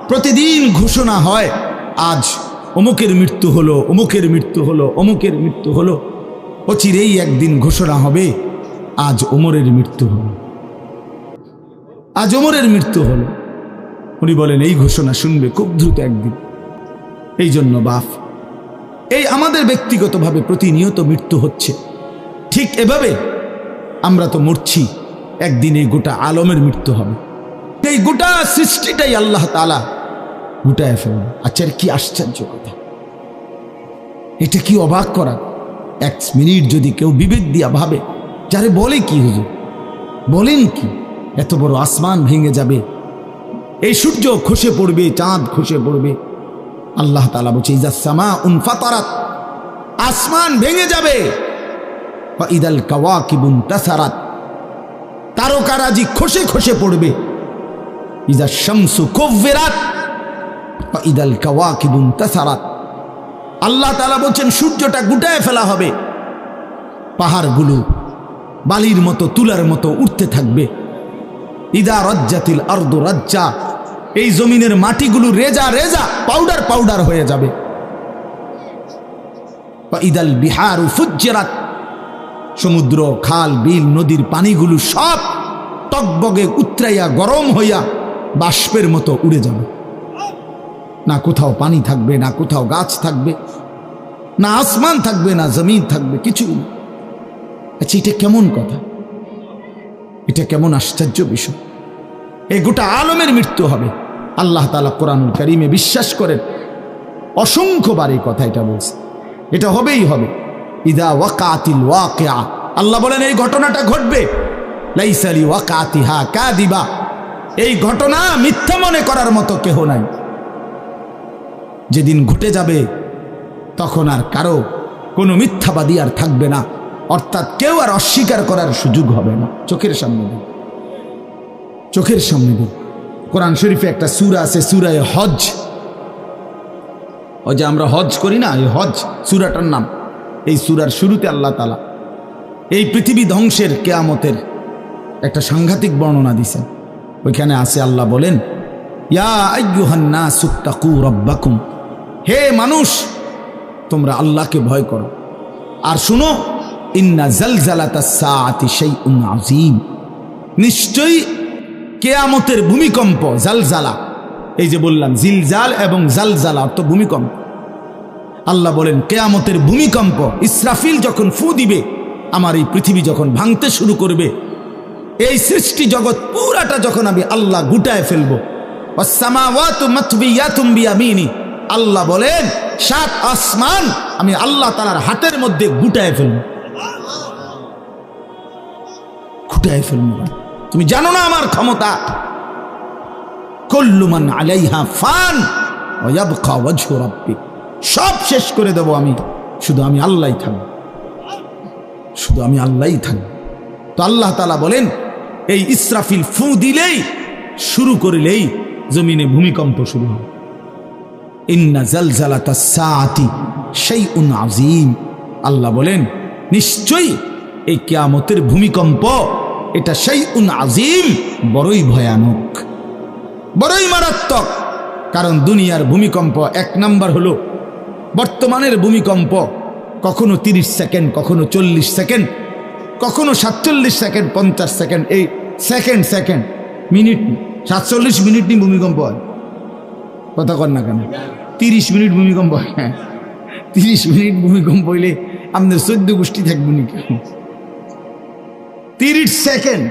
প্রতিদিন ঘোষণা হয় আজ অমুকের মৃত্যু হলো, অমুকের মৃত্যু হলো, অমুকের মৃত্যু হলো, অচিরেই একদিন ঘোষণা হবে আজ ওমরের মৃত্যু হলো, আজ ওমরের মৃত্যু হলো। উনি বলেন এই ঘোষণা শুনবে খুব দ্রুত একদিন। এই জন্য বাপ, এই আমাদের ব্যক্তিগতভাবে প্রতিনিয়ত মৃত্যু হচ্ছে, ঠিক এভাবে আমরা তো মরছি, একদিন এই গোটা আলমের মৃত্যু হবে, এই গোটা সৃষ্টিটাই আল্লাহ তাআলা গুটায় ফেলবে। আচ্ছা, কি আশ্চর্য কথা, এটা কি অবাক করা। এক মিনিট যদি কেউ বিবেক দিয়া ভাবে, যারে বলে কি হুজুর, বলেন কি, এত বড় আসমান ভেঙে যাবে, এই সূর্য খসে পড়বে, চাঁদ খসে পড়বে। আল্লাহ তাআলা বলছে ইযা সামাউন ফাতারাত, আসমান ভেঙে যাবে, ওয়া ইদাল কাওয়াকিবুন তাসারাত, তারকারাজি খসে খসে পড়বে, ইযা শামসু কুব্বিরাত ওয়া ইদাল কাওয়াকিবুন তাসারাত। আল্লাহ তাআলা বলছেন সূর্যটা গুটায় ফেলা হবে, পাহাড়গুলো বালির মতো, তুলার মতো উঠতে থাকবে। ইদা রাজ্জাতিল আরদু রাজ্জা, এই জমিনের মাটিগুলো রেজা রেজা, পাউডার পাউডার হয়ে যাবে। ইদাল বিহারু ফুজ্জিরাত, সমুদ্র, খাল, বিল, নদীর পানিগুলো সব টকবগে উতরাইয়া গরম হইয়া বাষ্পের মতো উড়ে যাবে। না কোথাও পানি থাকবে, না কোথাও গাছ থাকবে, না আসমান থাকবে, না জমিন থাকবে, কিছু না। আচ্ছা, এটা কেমন কথা, এটা কেমন আশ্চর্য বিষয়। এই গোটা আলমের মৃত্যু হবে। আল্লাহ তাআলা কোরআনুল কারীমে বিশ্বাস করেন, অসংখ্যবার এই কথা এটা বলছে, এটা হবেই হবে। ইদা ওয়াকাতিল ওয়াকিআ, আল্লাহ বলেন এই ঘটনাটা ঘটবে। লাইসা লি ওয়াকাতিহা কাযিবা, এই ঘটনা মিথ্যা মনে করার মতো কেহ নাই। যেদিন ঘটে যাবে তখন আর কারো কোনো মিথ্যাবাদী আর থাকবে না, অর্থাৎ কেউ আর অস্বীকার করার সুযোগ হবে না। চোখের সামনে দিন, চোখের সামনে দিন। কোরআন শরীফে একটা সূরা আছে, সূরা হজ। ওই যে আমরা হজ করি না, এই হজ সূরাটার নাম। এই সূরার শুরুতে আল্লাহ তাআলা এই পৃথিবী ধ্বংসের, কিয়ামতের একটা সাংঘাতিক বর্ণনা দিয়েছেন। ওইখানে আছে, আল্লাহ বলেন ইয়া আইয়ুহান নাসুত্তাকু রাব্বাকুম, হে মানুষ তোমরা আল্লাহকে ভয় করো। আর শুনো, ইন্না জালজালাতাস সাআতি শাইউন আযীম, নিশ্চয়ই কিয়ামতের ভূমিকম্প, জালজালা, এই যে বললাম জিলজাল এবং জালজালা অর্থ ভূমিকম্প। আল্লাহ বলেন কিয়ামতের ভূমিকম্প, ইসরাফিল যখন ফু দিবে, আমার এই পৃথিবী যখন ভাঙতে শুরু করবে, এই সৃষ্টি জগৎ পুরাটা যখন আমি আল্লাহ গুটায় ফেলবো, ওয়াসসামাওয়াতু মাতবিয়াতুম বিয়ামিনি, আল্লাহ বলেন 7 আসমান আমি আল্লাহ তাআলার হাতের মধ্যে গুটায় ফেলবো, গুটায় ফেলবো। তুমি জানো না আমার ক্ষমতা। কুল্লু মান আলাইহা ফান ওয়া ইয়াবকা ওয়াজহু রাব্বিক, সব শেষ করে দেব আমি, শুধু আমি আল্লাহই থাকবো, শুধু আমি আল্লাহই থাকবো। তো আল্লাহ তাআলা বলেন এই ইসরাফিল ফু দিলেই, শুরু করলেই জমিনে ভূমিকম্প শুরু হবে। ইন্না জালজালাতাস সাআতি শাইউন আযীম, আল্লাহ বলেন নিশ্চয়ই এই কিয়ামতের ভূমিকম্প এটা শাইউন আযীম, বড়ই ভয়ানক, বড়ই মারাত্মক। কারণ দুনিয়ার ভূমিকম্প 1 নাম্বার হলো বর্তমানের ভূমিকম্প কখনো 30 সেকেন্ড, কখনো 40 সেকেন্ড, কখনো 47 সেকেন্ড, 50 সেকেন্ড, এই সেকেন্ড মিনিট, 47 মিনিট নিয়ে ভূমিকম্প হয়। কথা কর না কেন? 30 মিনিট ভূমিকম্প হয়। 30 মিনিট ভূমিকম্প হইলে আমাদের 14 গোষ্ঠী থাকবে নি? 30 সেকেন্ড,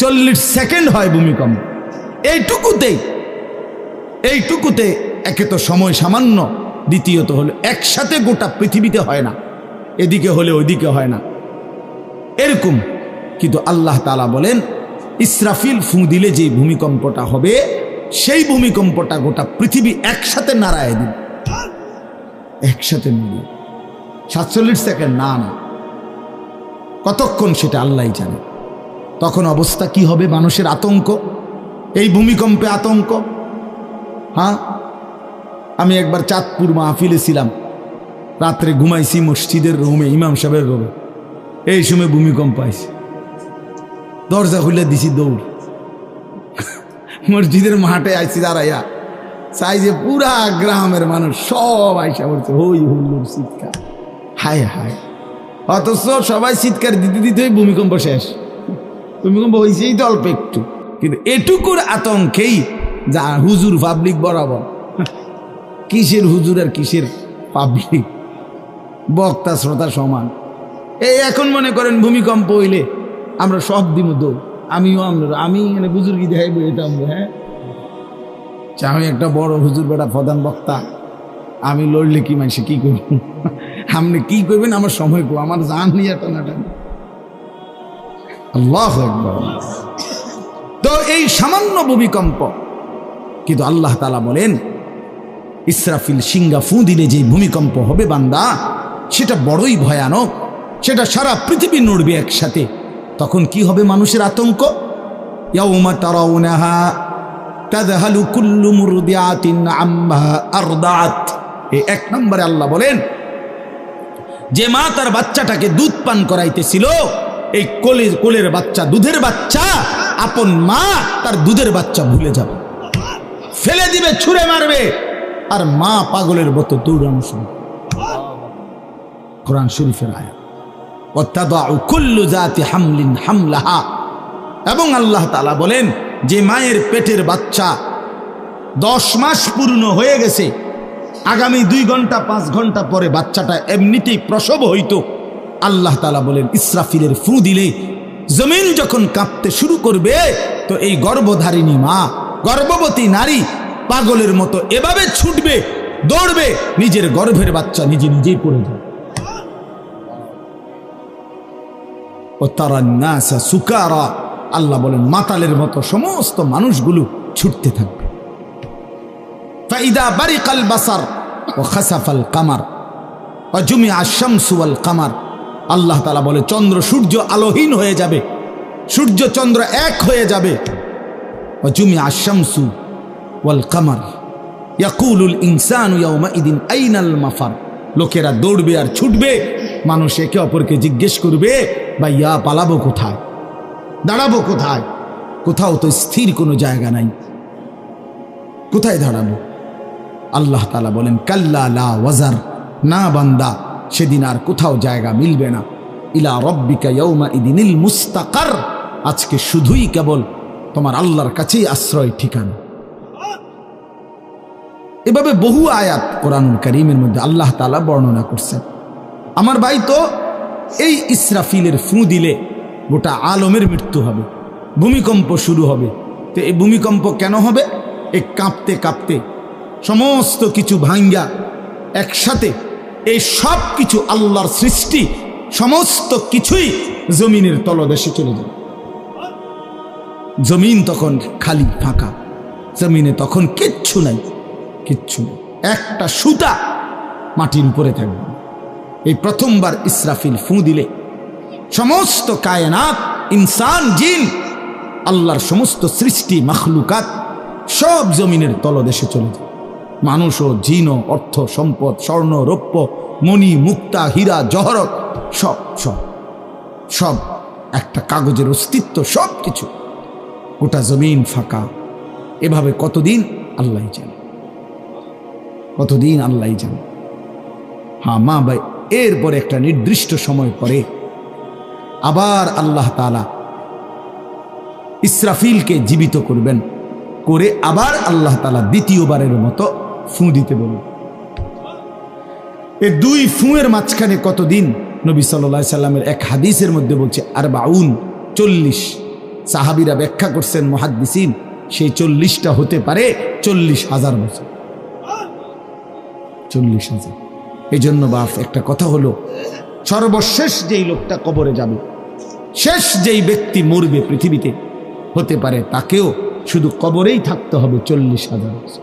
40 সেকেন্ড হয় ভূমিকম্প। এইটুকুতে একে তো সময় সামান্য, দ্বিতীয়ত হলো একসাথে গোটা পৃথিবীতে হয় না, এদিকে হলে ওইদিকে হয় না, এরকম। কিন্তু আল্লাহ তাআলা বলেন ইসরাফিল ফু দিলে যে ভূমিকম্পটা হবে, সেই ভূমিকম্পটা গোটা পৃথিবী একসাথে নাড়ায় দিন, একসাথে মিলিয়ে। 47 সেকেন্ড না, কতক্ষণ সেটা আল্লাহই জানে। তখন অবস্থা কি হবে? মানুষের আতঙ্ক, এই ভূমিকম্পে আতঙ্ক। হ্যাঁ, আমি একবার চাঁদপুর মাহফিলে ছিলাম, রাত্রে ঘুমাইছি মসজিদের রুমে, ইমাম সাহেবের রুমে, এই সময় ভূমিকম্প আইছে, দরজা খুলে দিছি দৌড়, মসজিদের মাঠে আইছি দাঁড়াইয়া, চাই যে পুরা গ্রামের মানুষ সব আইসা পড়ছে, হই হুল্লোড় চিৎকার, হায় হায়। অথচ সবাই চিৎকার দিতে দিতেই ভূমিকম্প শেষ। ভূমিকম্প হয়েছেই তো অল্প একটু, কিন্তু এটুকুর আতঙ্কেই যা হুজুর পাবলিক বরাবর, কিসের হুজুর আর কিসের পাবলিক, বক্তা শ্রোতা সমান। এই এখন মনে করেন ভূমিকম্প হইলে আমরা সব দিব দৌড়, আমি এখানে বুজুর্গি দেখাই বইতাম। হ্যাঁ, আমি একটা বড় হুজুর, বেটা প্রধান বক্তা, আমি লড়লে কি মানুষে কি করব? আপনি কি করবেন আমার সময় কো, আমার জান নিয়ে টানাটানি। আল্লাহু আকবার। তো এই সামান্য ভূমিকম্প, কিন্তু আল্লাহ তাআলা বলেন ইসরাফিল সিংহা ফু দিলে যে ভূমিকম্প হবে বান্দা, সেটা বড়ই ভয়ানক, সেটা সারা পৃথিবী নড়বে একসাথে। তখন কি হবে মানুষের আতঙ্ক? ইয়াউমা তারাউনাহা তাযহালু কুল্লু মুরদিআতিন আম্মা আরদাআত। এই 1 নম্বরে আল্লাহ বলেন যে মা তার বাচ্চাটাকে দুধ পান করাইতেছিল, এই কোলের বাচ্চা, দুধের বাচ্চা, আপন মা তার দুধের বাচ্চা ভুলে যাবে, ফেলে দিবে, ছুঁড়ে মারবে, আর মা পাগলের মতো দৌড়ানো শুরু। কোরআন শরীফের আয়াত। ওয়াতাদাউ কুল্লু যাতি হামলিন হামলাহা। এবং আল্লাহ তাআলা বলেন যে মায়ের পেটের বাচ্চা 10 মাস পূর্ণ হয়ে গেছে, আগামী 2 ঘন্টা 5 ঘন্টা পরে বাচ্চাটা এমনিতেই প্রসব হইতো, আল্লাহ তাআলা বলেন ইসরাফিলের ফু দিলে জমিন যখন কাঁপতে শুরু করবে, তো এই গর্ভধারিণী মা, গর্ভবতী নারী পাগলের মতো এভাবে ছুটবে, দৌড়বে, নিজের গর্ভের বাচ্চা নিজেই পড়ে যাবে। ও তারান নাসা সুকারা, আল্লাহ বলেন মাতালের মতো সমস্ত মানুষগুলো ছুটতে থাকবে। ফাইদা বারিকাল বাসার ওয়া খাসাফাল কামার ওয়া জুমিআ আশ-শামসু ওয়াল কামার। আল্লাহ তাআলা বলে চন্দ্র সূর্য আলোহীন হয়ে যাবে, সূর্য চন্দ্র এক হয়ে যাবে। ওয়া জুমিআ আশ-শামসু ওয়াল কামার ইয়াকুলুল ইনসানু ইয়াউমাইদিন আইনাল মাফার। লোকেরা দৌড়বে আর ছুটবে, মানুষ একে অপরকে জিজ্ঞেস করবে ভাইয়া পালাবো কোথায়, দাঁড়াবো কোথায়? কোথাও তো স্থির কোনো জায়গা নাই, কোথায় দাঁড়াবো? আল্লাহ তাআলা বলেন কাল্লা লা ওয়াজার, না বান্দা সেদিন আর কোথাও জায়গা মিলবে না। ইলা রব্বিকা ইয়াউমা ইদিনিল মুস্তাকার, আজকে শুধুই কেবল তোমার আল্লাহর কাছেই আশ্রয় ঠিকানা। এভাবে বহু আয়াত কোরআনুল কারীমের মধ্যে আল্লাহ তাআলা বর্ণনা করছেন। আমার ভাই, তো এই ইসরাফিলের ফু দিলে গোটা আলমের মৃত্যু হবে, ভূমিকম্প শুরু হবে। তো এই ভূমিকম্প কেন হবে? এই কাঁপতে কাঁপতে সমস্ত কিছু ভাঙ্গা একসাথে, এই সব কিছু আল্লাহর সৃষ্টি সমস্ত কিছুই জমিনের তলদেশে চলে যাবে। জমিন তখন খালি ফাঁকা, জমিনে তখন কিচ্ছু নাই, কিচ্ছু নেই, একটা সুতা মাটির উপরে থাকবে। এই প্রথমবার ইসরাফিল ফু দিলে সমস্ত কায়নাত, ইনসান, জিন, আল্লাহর সমস্ত সৃষ্টি মাখলুকাত সব জমিনের তলদেশে চলে যায়। মানুষ ও জিন ও অর্থ সম্পদ, স্বর্ণ রৌপ্য, মণি মুক্তা, হীরা জহরত, সব সব সব একটা কাগজের অস্তিত্ব, সব কিছু, গোটা জমিন ফাঁকা। এভাবে কতদিন আল্লাহই জানে, কতদিন আল্লাহই জানে। হ্যাঁ মা ভাই, এরপরে একটা নির্দিষ্ট সময় পরে আবার আল্লাহ তাআলা ইসরাফিলকে জীবিত করবেন, করে আবার আল্লাহ তাআলা দ্বিতীয়বারের মতো ফু দিতে বলবেন। এই দুই ফুঁয়ের মাঝখানে কতদিন? নবী সাল্লাল্লাহু আলাইহি সাল্লামের এক হাদিসের মধ্যে বলছে 40। সাহাবীরা ব্যাখ্যা করছেন, মুহাদ্দিসিন, সেই 40টা হতে পারে 40,000 বছর। 40,000। এই জন্য বাপ একটা কথা হলো, সর্বশেষ যেই লোকটা কবরে যাবে, শেষ যেই ব্যক্তি মরবে পৃথিবীতে, হতে পারে তাকেও শুধু কবরেই থাকতে হবে 40,000 বছর।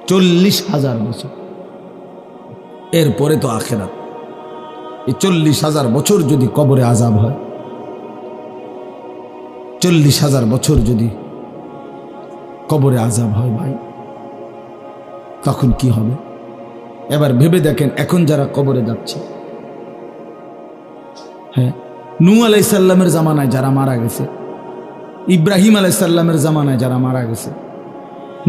40,000 বছর, এরপরে তো আখিরাত। এই 40,000 বছর যদি কবরে আযাব হয়, 40,000 বছর যদি কবরে আযাব হয় ভাই, তখন কি হবে? এবার ভেবে দেখেন, এখন যারা কবরে যাচ্ছে, হ্যাঁ, নূহ আলাইহিস সালামের জামানায় যারা মারা গেছে, ইব্রাহিম আলাইহিস সালামের জামানায় যারা মারা গেছে,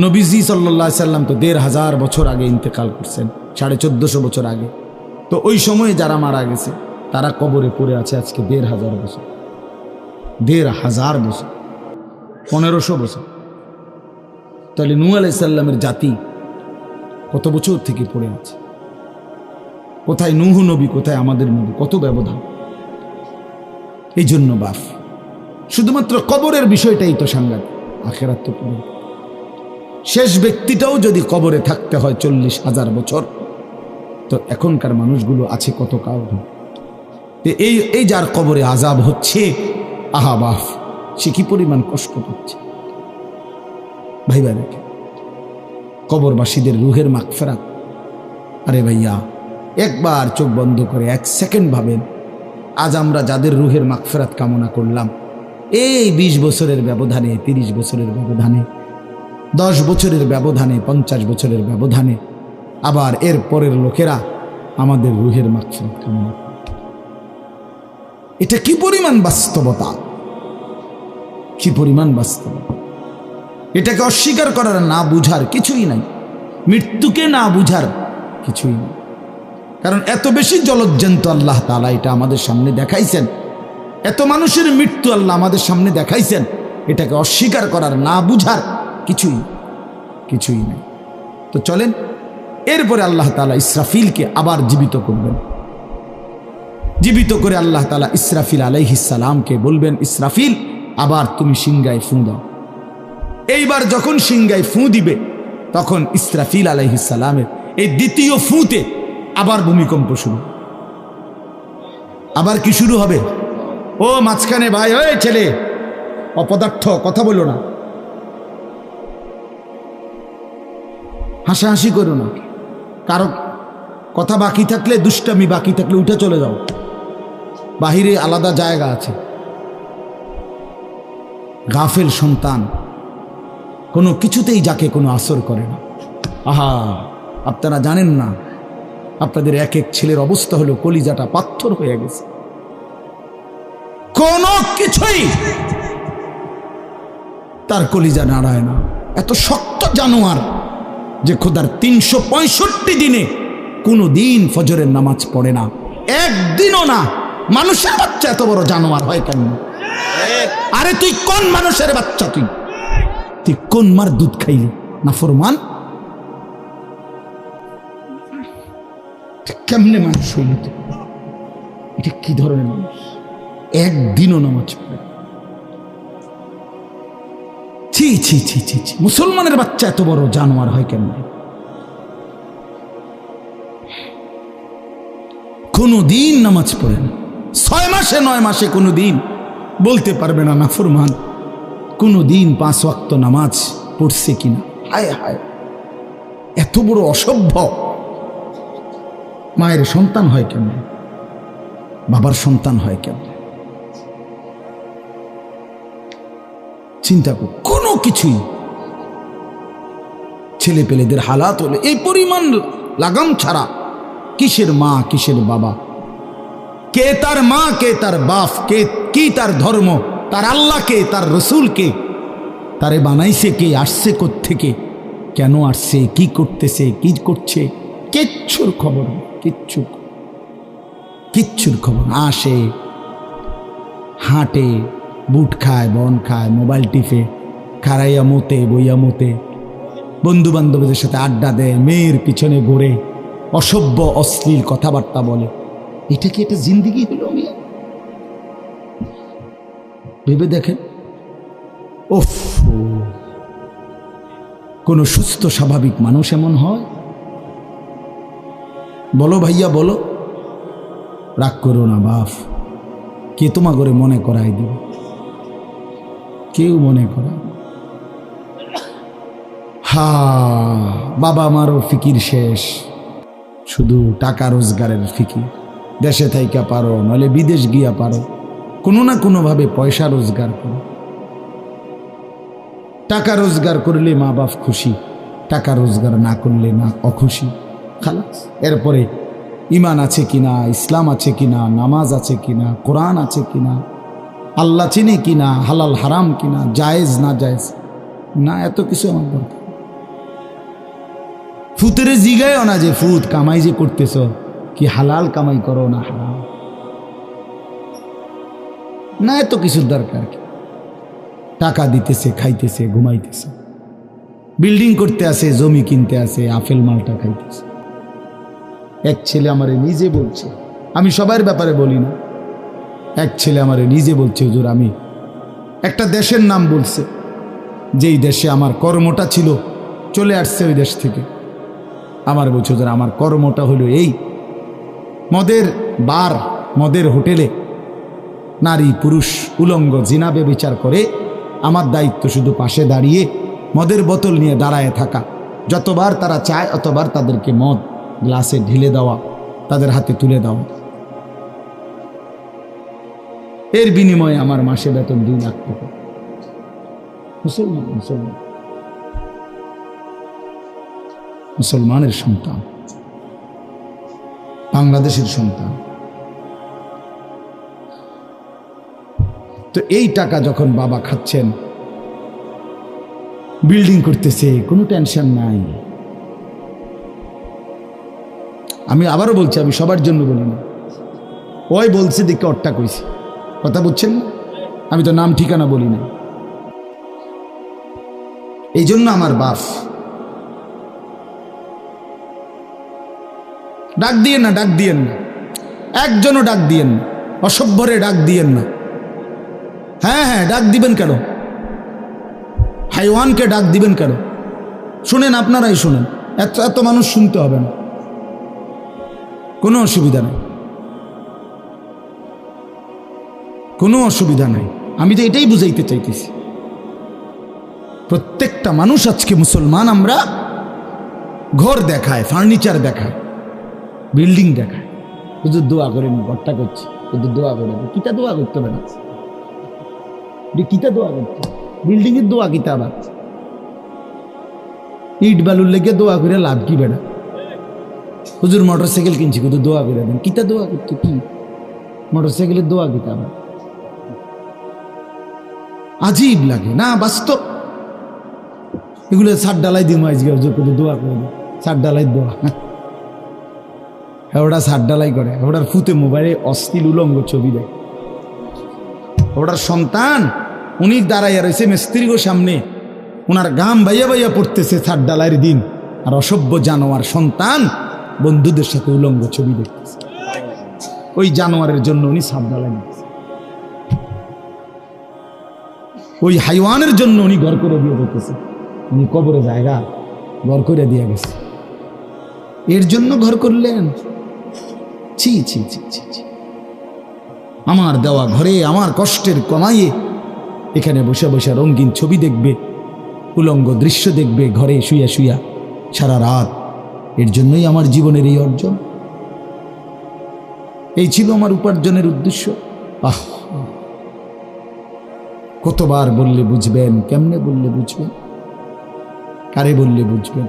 নবীজি সাল্লাল্লাহু আলাইহি সাল্লাম তো 1,500 বছর আগে ইন্তেকাল করছেন, 1450 বছর আগে। তো ওই সময়ে যারা মারা গেছে তারা কবরে পড়ে আছে আজকে 1,500 বছর, 1,500 বছর, 1500 বছর। তাহলে নূহ আলাইহিস সালামের জাতি কত বছর থেকে পড়ে আছে? কোথায় নূহ নবী, কোথায় আমাদের নবী? কত ব্যবধান! এই জন্য বাপ, শুধুমাত্র কবরের বিষয়টাই তো সাংঘাতিক, আখিরাত তো পরে। শেষ ব্যক্তিটাও যদি কবরে থাকতে হয় 40,000 বছর, তো এখনকার মানুষগুলো আছে কত কাল? এই যার কবরে আযাব হচ্ছে, আহা বাপ, সে কি পরিমাণ কষ্ট পাচ্ছে ভাই ভাই। দেখে কবরবাসীদের রুহের মাগফিরাত। আরে ভাইয়া, একবার চোখ বন্ধ করে 1 সেকেন্ড ভাবেন, আজ আমরা যাদের রুহের মাগফিরাত কামনা করলাম, এই 20 বছরের ব্যবধানে, 30 বছরের ব্যবধানে, 10 বছরের ব্যবধানে, 50 বছরের ব্যবধানে আবার এর পরের লোকেরা আমাদের রুহের মাগফিরাত কামনা করে। এটা কি পরিমাণ বাস্তবতা, কি পরিমাণ বাস্তবতা! এটাকে অস্বীকার করার, না বুঝার কিছুই নাই, মৃত্যুকে না বুঝার কিছুই নেই। কারণ এত বেশি জলজ্জান্ত আল্লাহ তাআলা এটা আমাদের সামনে দেখাইছেন, এত মানুষের মৃত্যু আল্লাহ আমাদের সামনে দেখাইছেন, এটাকে অস্বীকার করার, না বুঝার কিছুই নেই। তো চলেন, এরপরে আল্লাহ তাআলা ইসরাফিলকে আবার জীবিত করবেন। জীবিত করে আল্লাহ তাআলা ইসরাফিল আলাইহিস সালামকে বলবেন, ইসরাফিল, আবার তুমি সিংগায় ফু দাও। এইবার যখন সিংগায় ফু দিবে, তখন ইসরাফিল আলাইহিস সালামের এই দ্বিতীয় ফুতে আবার ভূমিকম্প শুরু। আবার কি শুরু হবে? ও মাঝখানে ভাই, ওই ছেলে অপদার্থ, কথা বলো না, হাসাহাসি করো না, কারো কথা বাকি থাকলে, দুষ্টামি বাকি থাকলে উঠে চলে যাও, বাহিরে আলাদা জায়গা আছে। গাফেল সন্তান কোনো কিছুতেই যাকে কোনো আসর করে না। আহা, আপনারা জানেন না, আপনাদের এক এক ছেলের অবস্থা হলো কলিজাটা পাথর হয়ে গেছে, কোনো কিছুই তার কলিজা নাড়ায় না। এত শক্ত জানোয়ার যে খোদার 365 দিনে কোনো দিন ফজরের নামাজ পড়ে না, একদিনও না। মানুষের বাচ্চা এত বড় জানোয়ার হয় কেন? আরে তুই কোন মানুষের বাচ্চা? তুই কোন মার দুধ খাইলি? না ফরমান, কেমনে মানুষ হইল? এটা কি ধরনের মানুষ? একদিনও নামাজ পড়ে? ছি ছি ছি ছি ছি, মুসলমানের বাচ্চা এত বড় জানোয়ার হয় কেমনে? কোনো দিন নামাজ পড়ে না, 6 মাসে 9 মাসে কোনো দিন বলতে পারবে না নাফরমান কোনো দিন 5 ওয়াক্ত নামাজ পড়ছে কিনা। হায় হায়, এত বড় অসভ্য। মায়ের সন্তান হয় কেমন? বাবার সন্তান হয় কেমন? চিন্তা কর, কোনো কিছুই ছেলে পেলেদের হালাত হলে এই পরিমাণ লাগাম ছাড়া কিসের মা কিসের বাবা, কে তার মা কে তার বাপ, কে কি তার ধর্ম, তার আল্লাহ কে, তার রসুল কে, তারে বানাইছে কে, আসছে কোত্থেকে, কেন আসছে, কি করতেছে, কি করছে, কিচ্ছুর খবর, কিচ্ছুর খবর। আসে, হাঁটে, বুট খায়, বন খায়, মোবাইল টিপে, খারাইয়া মতে, বইয়া মতে, বন্ধু বান্ধবদের সাথে আড্ডা দেয়, মেয়ের পিছনে ঘোরে, অসভ্য অশ্লীল কথাবার্তা বলে। এটা কি একটা জিন্দিগি হলো? ভেবে দেখেন। ওফ, কোন সুস্থ স্বাভাবিক মানুষ এমন হয়? বলো ভাইয়া বলো। রাগ করো না বাপ, কে তোমা করে মনে করাই দিবে? কেউ মনে করায়। হা, বাবা আমারও ফিকির শেষ, শুধু টাকা রোজগারের ফিকির। দেশে থাইকা পারো, নইলে বিদেশ গিয়া পারো, কোনো না কোনোভাবে পয়সা রোজগার করো। টাকা রোজগার করলে মা বাপ খুশি, টাকা রোজগার না করলে না অখুশি, খালাস। এরপরে ইমান আছে কিনা, ইসলাম আছে কিনা, নামাজ আছে কিনা, কোরআন আছে কিনা, আল্লাহ চিনে কিনা, হালাল হারাম কিনা, জায়েজ না জায়েজ না, এত কিছু আমার দরকার। ফুতেরে জিগায় না যে ফুত কামাই যে করতেছ, কি হালাল কামাই করো না হারাম না, এত কিছুর দরকার কি? টাকা দিতেছে, খাইতেছে, ঘুমাইতেছে, বিল্ডিং করতে আসে, জমি কিনতে আসে, আপেল মালটা খাইতেছে। এক ছেলে আমারে নিজে বলছে, আমি সবার ব্যাপারে বলি না, এক ছেলে আমারে নিজে বলছে, হুজুর আমি একটা দেশের নাম বলছে, যেই দেশে আমার কর্মটা ছিল, চলে আসছে ওই দেশ থেকে। আমার বলছে, হুজুর আমার কর্মটা হলো এই, মদের বার, মদের হোটেলে নারী পুরুষ উলঙ্গ জিনাবে বিচার করে, আমার দায়িত্ব শুধু পাশে দাঁড়িয়ে মদের বোতল নিয়ে দাঁড়ায় থাকা, যতবার তারা চায় অতবার তাদেরকে মদ গ্লাসে ঢেলে দেওয়া, তাদের হাতে তুলে দেওয়া। এর বিনিময়ে আমার মাসে বেতন 2 লাখ টাকা। মুসলমান, মুসলমান, মুসলমানের সন্তান, বাংলাদেশের সন্তান। তো এই টাকা যখন বাবা খাচ্ছেন, বিল্ডিং করতেছে, কোনো টেনশন নাই। আমি আবারও বলছি, আমি সবার জন্য বলি না, ওই বলছে দেখে অট্টা কইছি, কথা বুঝছেন না? আমি তো নাম ঠিকানা বলি না। এই জন্য আমার বাপ, ডাক দিয়েন না, ডাক দিয়েন না, একজনও ডাক দিয়েন না, অসভ্যরে ডাক দিয়েন না। হ্যাঁ হ্যাঁ, ডাক দিবেন কেন? হাইওয়ানকে ডাক দিবেন কেন? শুনেন, আপনারাই শুনেন, এত এত মানুষ শুনতে হবে না, কোনো অসুবিধা নেই, কোনো অসুবিধা নাই। আমি তো এটাই বুঝাইতে চাইতেছি, প্রত্যেকটা মানুষ আজকে মুসলমান, আমরা ঘর দেখায়, ফার্নিচার দেখায়, বিল্ডিং দেখায়, শুধু দোয়া করেন, ঘরটা করছি, শুধু দোয়া করেন। কিতা দোয়া করতে হবে না, কিতা দোয়া করতে, বিল্ডিং এর দোয়া কিতা, আবার ইট বালুর লেগে দোয়া করে লাভ কি বেড়া? হুজুর মোটরসাইকেল কিনছি, শুধু দোয়া করে দেন, কিতা দোয়া করতে, কি মোটরসাইকেলের দোয়া কিতা? আবার আজীব লাগে না? বাস্তব এগুলো ছাদ ডালাই দিই, আজকে দোয়া করে দেন, ছাদ ডালাই দোয়া। ওটা সার ডালাই করে, ওটার ফুতে মোবাইলে অশ্লীল উলঙ্গ ছবি দেয়। ওটার সন্তান উনি দাঁড়াইয়া রয়েছে মিস্ত্রিগো সামনে, ওনার গাম বাইয়া বাইয়া পড়তেছে সার ডালাইয়ের দিন, আর অসভ্য জানোয়ার সন্তান বন্ধুদের সাথে উলঙ্গ ছবি দেখতেছে। ওই জানোয়ারের জন্য উনি সার ডালাই নিতেছে, ওই হাইওয়ানের জন্য উনি ঘর করে দিয়ে দেখতেছে। উনি কবরে জায়গা ঘর করে দিয়ে গেছে, এর জন্য ঘর করলেন? ছি ছি ছি ছি ছি। আমার দেওয়া ঘরে আমার কষ্টের কমাইয়ে এখানে বসে বসে রঙিন ছবি দেখবে, উলঙ্গ দৃশ্য দেখবে ঘরে শুইয়া শুইয়া সারা রাত। এর জন্যই আমার জীবনের এই অর্জন, এই ছিল আমার উপার্জনের উদ্দেশ্য। আহ, কতবার বললে বুঝবেন? কেমনে বললে বুঝবেন? কারে বললে বুঝবেন?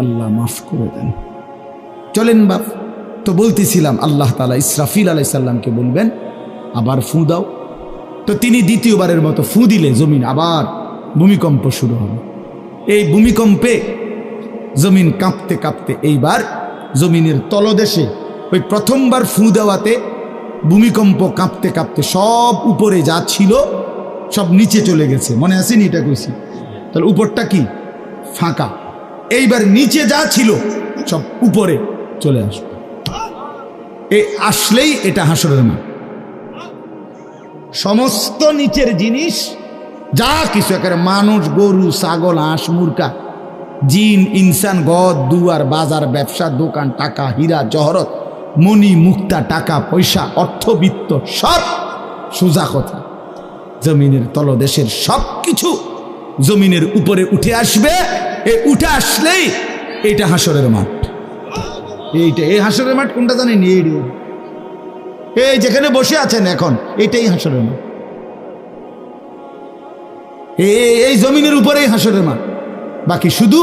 আল্লাহ মাফ করে দেন। চলেন বাপ, তো বলতেছিলাম আল্লাহ তাআলা ইসরাফিল আলাইহিস সালামকে বলবেন আবার ফু দাও। তো তিনি দ্বিতীয়বারের মতো ফু দিলে জমিন আবার ভূমিকম্প শুরু হবে। এই ভূমিকম্পে জমিন কাঁপতে কাঁপতে এইবার জমিনের তলদেশে ওই প্রথমবার ফু দেওয়াতে ভূমিকম্প কাঁপতে কাঁপতে সব উপরে যা ছিল সব নিচে চলে গেছে। মনে আসেনি? এটা কইছি। তাহলে উপরটা কি? ফাঁকা। এইবার নিচে যা ছিল সব উপরে চলে আসবে। এই আসলেই এটা হাসরের মাঠ। সমস্ত নিচের জিনিস যা কিছু, একেবারে মানুষ, গরু, ছাগল, হাঁস, মুরগা, জিন, ইনসান, গদ, দুয়ার, বাজার, ব্যবসা, দোকান, টাকা, হীরা, জহরত, মণি, মুক্তা, টাকা পয়সা, অর্থবিত্ত, সব সোজা কথা জমিনের তলদেশের সব কিছু জমিনের উপরে উঠে আসবে। এই উঠে আসলেই এইটা হাসরের মাঠ। এইটা, এই হাসরের মাঠ কোনটা জানেন? এই যেখানে বসে আছেন এখন, এটাই হাসরের মাঠ। এই জমিনের উপরেই হাসরের মাঠ। বাকি শুধু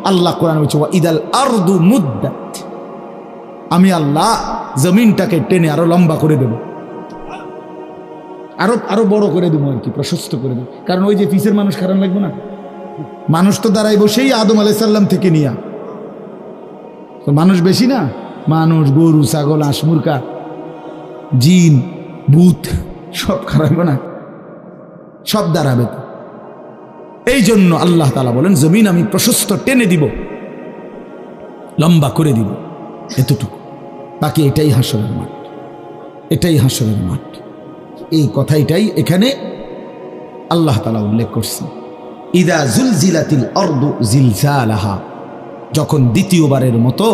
আল্লাহ কোরআন বলছে ইদাল আরদু মুদ্দাত, আমি আল্লাহ জমিনটাকে টেনে আরো লম্বা করে দেব, আরো বড় করে দেবো, আর কি প্রশস্ত করে দেবো। কারণ ওই যে পিসের মানুষ খারাপ লাগবে না? মানুষ তো দাঁড়াই বসেই আদম আলাইহিস সালাম থেকে নিয়া, তো মানুষ বেশি না? মানুষ, গরু, ছাগল, হাঁস, মুরগা, জিন, ভূত সব খারাপ না? সব দাঁড়াবে তো। এই জন্য আল্লাহ তাআলা বলেন জমিন আমি প্রশস্ত টেনে দিব, লম্বা করে দিব, এতটুকু। বাকি এটাই হাসরের মাঠ, এটাই হাসরের মাঠ। এই কথাটাই এখানে আল্লাহ তাআলা উল্লেখ করছেন। ইদা জুলজিলাতিল আরদু জিলজালাহা, যখন দ্বিতীয়বারের মতো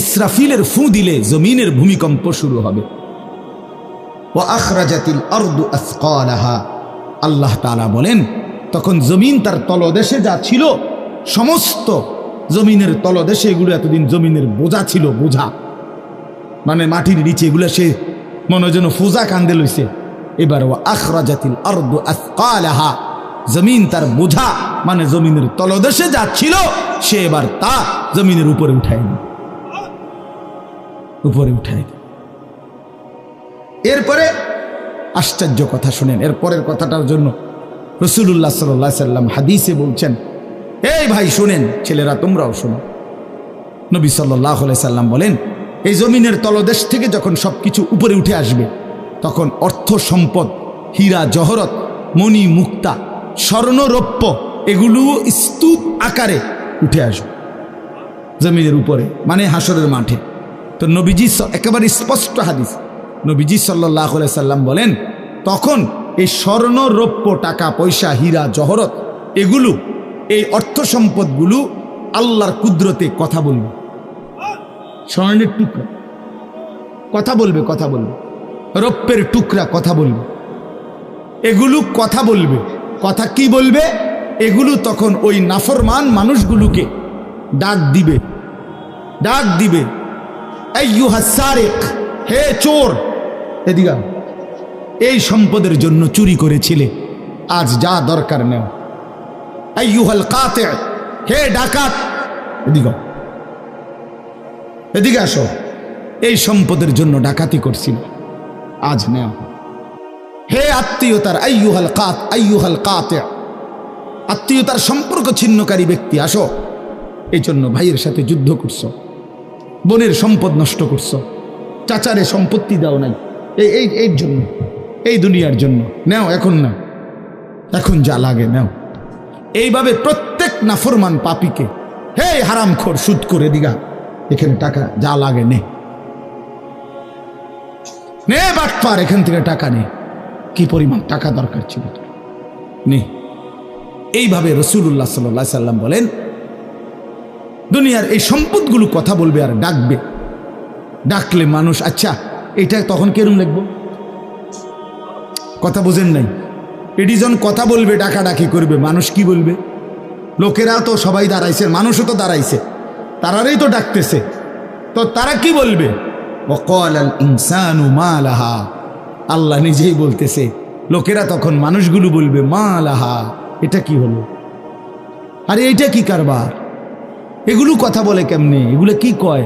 ইসরাফিলের ফু দিলে জমিনের ভূমিকম্প শুরু হবে। ওয়া আখরাজাতিল আরদু আসকালাহা, আল্লাহ তাআলা বলেন তখন জমিন তার তলদেশে যা ছিল সমস্ত জমিনের তলদেশে, এগুলো এতদিন জমিনের বোঝা ছিল, বোঝা মানে মাটির নিচে, এগুলো সে মনে যেন ফোজা কান্দে লইছে। এবার ওয়া আখরাজাতিল আরদু আসকালাহা, জমিন তার বোঝা মানে জমিনের তলদেশে যা ছিল সে এবার তা জমিনের উপরে উঠায় না, উপরে উঠায়। এরপরে আশ্চর্য কথা শুনেন, এরপরের কথাটার জন্য রাসূলুল্লাহ সাল্লাল্লাহু আলাইহি সাল্লাম হাদিসে বলছেন, এই ভাই শুনেন, ছেলেরা তোমরাও শোনো। নবী সাল্লাল্লাহু আলাইহি সাল্লাম বলেন এই জমিনের তলদেশ থেকে যখন সবকিছু উপরে উঠে আসবে তখন অর্থ সম্পদ, হীরা জহরত, মণি মুক্তা, স্বর্ণ রৌপ্য এগুলো স্তূপ আকারে উঠে আসবে জমিনের উপরে, মানে হাসরের মাঠে। তো নবীজি একেবারে স্পষ্ট হাদিস, নবীজি সাল্লাল্লাহু আলাইহি সাল্লাম বলেন তখন এই স্বর্ণ রৌপ্য, টাকা পয়সা, হীরা জহরত এগুলো, এই অর্থ সম্পদগুলো আল্লাহর কুদরতে কথা বলবে। স্বর্ণের টুকরা কথা বলবে, কথা বলবে, রৌপ্যের টুকরা কথা বলবে, এগুলো কথা বলবে। কথা কি বলবে? এগুলো তখন ওই নাফরমান মানুষগুলোকে ডাক দিবে, ডাক দিবে, আইয়ুহাস সারিক, হে চোর, এদিকে এই সম্পদের জন্য চুরি করেছিলে, আজ যা দরকার নেও। আইয়ুহাল কাতি, হে ডাকাত, এদিকে এদিকে আসো, এই সম্পদের জন্য ডাকাতি করছিল, আজ নেও। হে আত্মীয়তার, আইয়ুহাল কাতি, আত্মীয়তার সম্পর্ক ছিন্নকারী ব্যক্তি আসো, এই জন্য ভাইয়ের সাথে যুদ্ধ করছো, বোনের সম্পদ নষ্ট করছো, চাচারে সম্পত্তি দাও নাই, এই জন্য, এই দুনিয়ার জন্য নেও, এখন না, এখন যা লাগে নেও। এইভাবে প্রত্যেক নাফরমান পাপীকে, হে হারামখোর সুদ করে দিগা, এখানে টাকা যা লাগে নে, নে বাটপার, এখান থেকে টাকা নে, কি পরিমাণ টাকা দরকার ছিল নে। এইভাবে রাসূলুল্লাহ সাল্লাল্লাহু আলাইহি সাল্লাম বলেন, দুনিয়ার এই সম্পদগুলো কথা বলবে আর ডাকবে, ডাকলে মানুষ, আচ্ছা এটা তখন কেরম লাগবো? কথা বোঝেন নাই? এডিজন কথা বলবে, ডাকাডাকি করবে, মানুষ কি বলবে? লোকেরা তো সবাই দাঁড়াইছে, মানুষও তো দাঁড়াইছে, তারারই তো ডাকতেছে, তো তারা কি বলবে? ওয়াকালাল ইনসানু মা লাহা, আল্লাহ নিজেই বলতেছে, লোকেরা তখন মানুষগুলো বলবে মা লাহা, এটা কি হলো? আরে এইটা কি কারবার? এগুলো কথা বলে কেমনে? এগুলো কি কয়?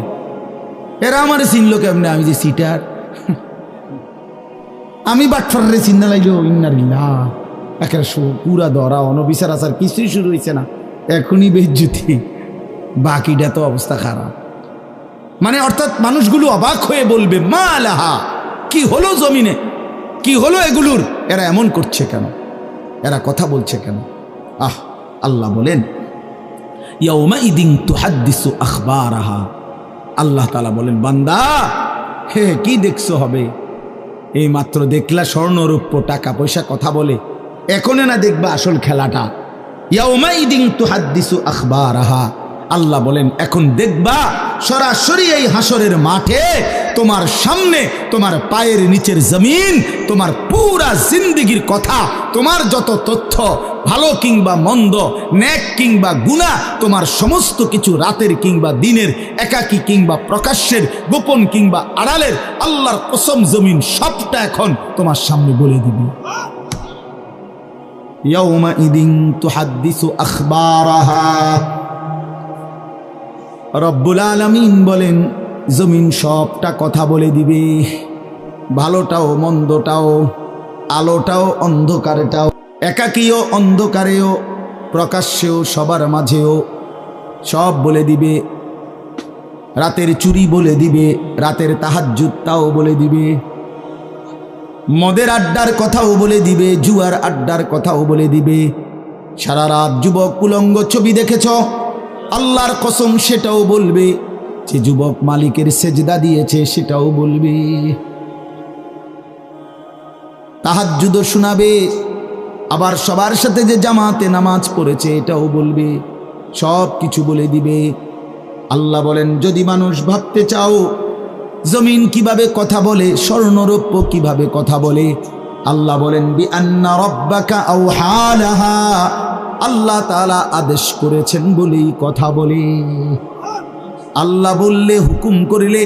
এরা আমারে চিনলো কেমনে? আমি যে সিটার, আমি বাটফারে চিন্না লাগলো, ইন্নারিল্লাহ, একেবারে পুরা ধরা, অনবিচার আচার কিছুই শুরু হয়েছে না, এখনই বেজ্জুতি, বাকিটা তো অবস্থা খারাপ। মানে অর্থাৎ মানুষগুলো অবাক হয়ে বলবে মা লাহা, কি হলো জমিনে, কি হলো এগুলোর, এরা এমন করছে কেন, এরা কথা বলছে কেন? আল্লাহ বলেন ইয়াউমাইদিন তুহাদ্দিসু আখবারাহা, আল্লাহ তাআলা বলেন, বান্দা হে কি দেখছো হবে? এই মাত্র দেখলা স্বর্ণরূপ্য টাকা পয়সা কথা বলে, এখনে না দেখবা আসল খেলাটা? ইয়াউমাইদিন তুহাদ্দিসু আখবারাহা, আল্লাহ বলেন এখন দেখবা সরাসরি এই হাসরের মাঠে তোমার সামনে, তোমার পায়ের নিচের জমিন, তোমার পুরা জিন্দেগির কথা, তোমার যত তথ্য, ভালো কিংবা মন্দ, নেক কিংবা গুনাহ, তোমার সমস্ত কিছু রাতের কিংবা দিনের, একাকী কিংবা প্রকাশ্যের, গোপন কিংবা আড়ালের, আল্লাহর কসম জমিন সবটা এখন তোমার সামনে বলে দিবে। ইয়াউমাইদিন তুহাদ্দিসু আখবারাহা, রব্বুল আলামিন বলেন জমিন সবটা কথা বলে দিবে, ভালোটাও মন্দটাও, আলোটাও অন্ধকারটাও, একাকীও অন্ধকারেও, প্রকাশ্যেও সবার মাঝেও সব বলে দিবে। রাতের চুরি বলে দিবে, রাতের তাহাজ্জুদটাও বলে দিবে, মদের আড্ডার কথাও বলে দিবে, জুয়ার আড্ডার কথাও বলে দিবে। সারা রাত যুবক উলঙ্গ ছবি দেখেছ, আল্লাহর কসম সেটাও বলবে। যে যুবক মালিকের সেজদা দিয়েছে সেটাও বলবে। তাহাজ্জুদও শোনাবে, আবার সবার সাথে যে জামাতে নামাজ পড়েছে এটাও বলবে, সব কিছু বলে দিবে। আল্লাহ বলেন যদি মানুষ ভাবতে চাও জমিন কিভাবে কথা বলে, স্বর্ণরৌপ্য কিভাবে কথা বলে, আল্লাহ বলেন বিআন্না রাব্বাকা আওহা লাহা, আল্লাহ তাআলা আদেশ করেছেন বলেই কথা বলে। আল্লাহ বললে, হুকুম করিলে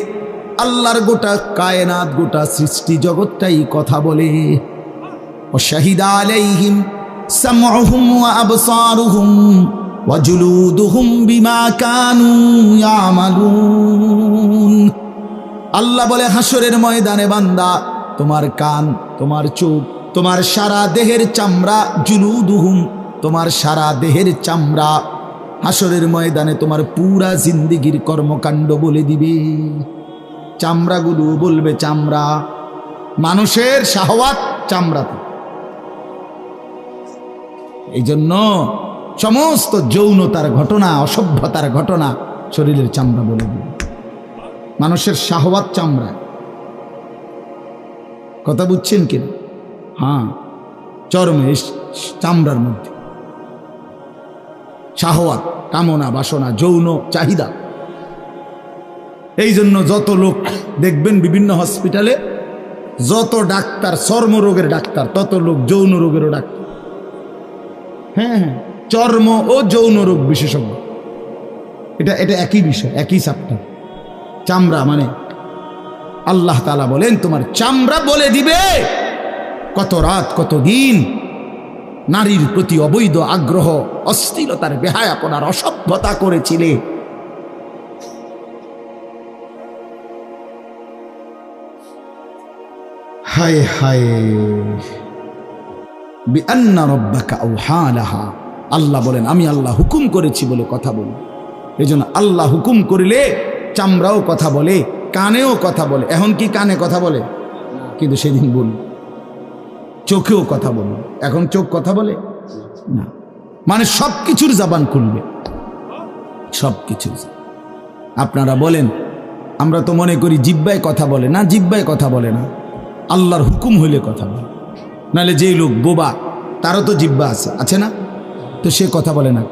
আল্লাহর গোটা কায়নাত, গোটা সৃষ্টি জগৎটাই কথা বলে। ওয়াশাহিদা আলাইহিম সামউহুম ওয়া আবসারুহুম ওয়া জুলুদুহুম বিমা কানু ইয়ামালুন। আল্লাহ বলে হাসরের ময়দানে বান্দা, তোমার কান, তোমার চোখ, তোমার সারা দেহের চামড়া, জুলুদুহুম, তোমার সারা দেহের চামড়া, হাসরের ময়দানে তোমার পুরা জিন্দেগির কর্মকাণ্ড বলে দিবে। চামড়াগুলো বলবে, চামড়া, মানুষের শাহওয়াত চামড়াতে। এই জন্য সমস্ত যৌনতার ঘটনা, অসভ্যতার ঘটনা শরীরের চামড়া বলে দিবে। মানুষের শাহওয়াত চামড়া, কথা বুঝছেন কিনা? হ্যাঁ, চরমে চামড়ার মধ্যে শাহওয়াত, কামনা, বাসনা, যৌন চাহিদা। এই জন্য যত লোক দেখবেন বিভিন্ন হসপিটালে, যত ডাক্তার চর্মরোগের ডাক্তার, তত লোক যৌন রোগেরও ডাক্তার। হ্যাঁ হ্যাঁ, চর্ম ও যৌন রোগ বিশেষজ্ঞ, এটা একই বিষয়, একই চ্যাপ্টার। চামড়া মানে আল্লাহ তাআলা বলেন তোমার চামড়া বলে দিবে কত রাত কত দিন নারীর প্রতি অবৈধ আগ্রহ, অস্থিরতার, বেহায়াপনার, অসভ্যতা করেছিলে। হায় হায়, বিআন্না রাব্বাকা আওহা লাহা, আল্লাহ বলেন আমি আল্লাহ হুকুম করেছি বলে কথা বলি। এই জন্য আল্লাহ হুকুম করিলে চামড়াও কথা বলে, কানেও কথা বলে। এখন কি কানে কথা বলে? কিন্তু সেদিন বল চোখেও কথা বলবে। এখন চোখ কথা বলে না, মানে সব কিছুর জবান খুলবে, সব কিছু। আপনারা বলেন, আমরা তো মনে করি জিহ্বায় কথা বলে না, জিহ্বায় কথা বলে না, আল্লাহর হুকুম হইলে কথা বলে। নাহলে যেই লোক বোবা তারও তো জিহ্বা আছে না, তো সে কথা বলে না।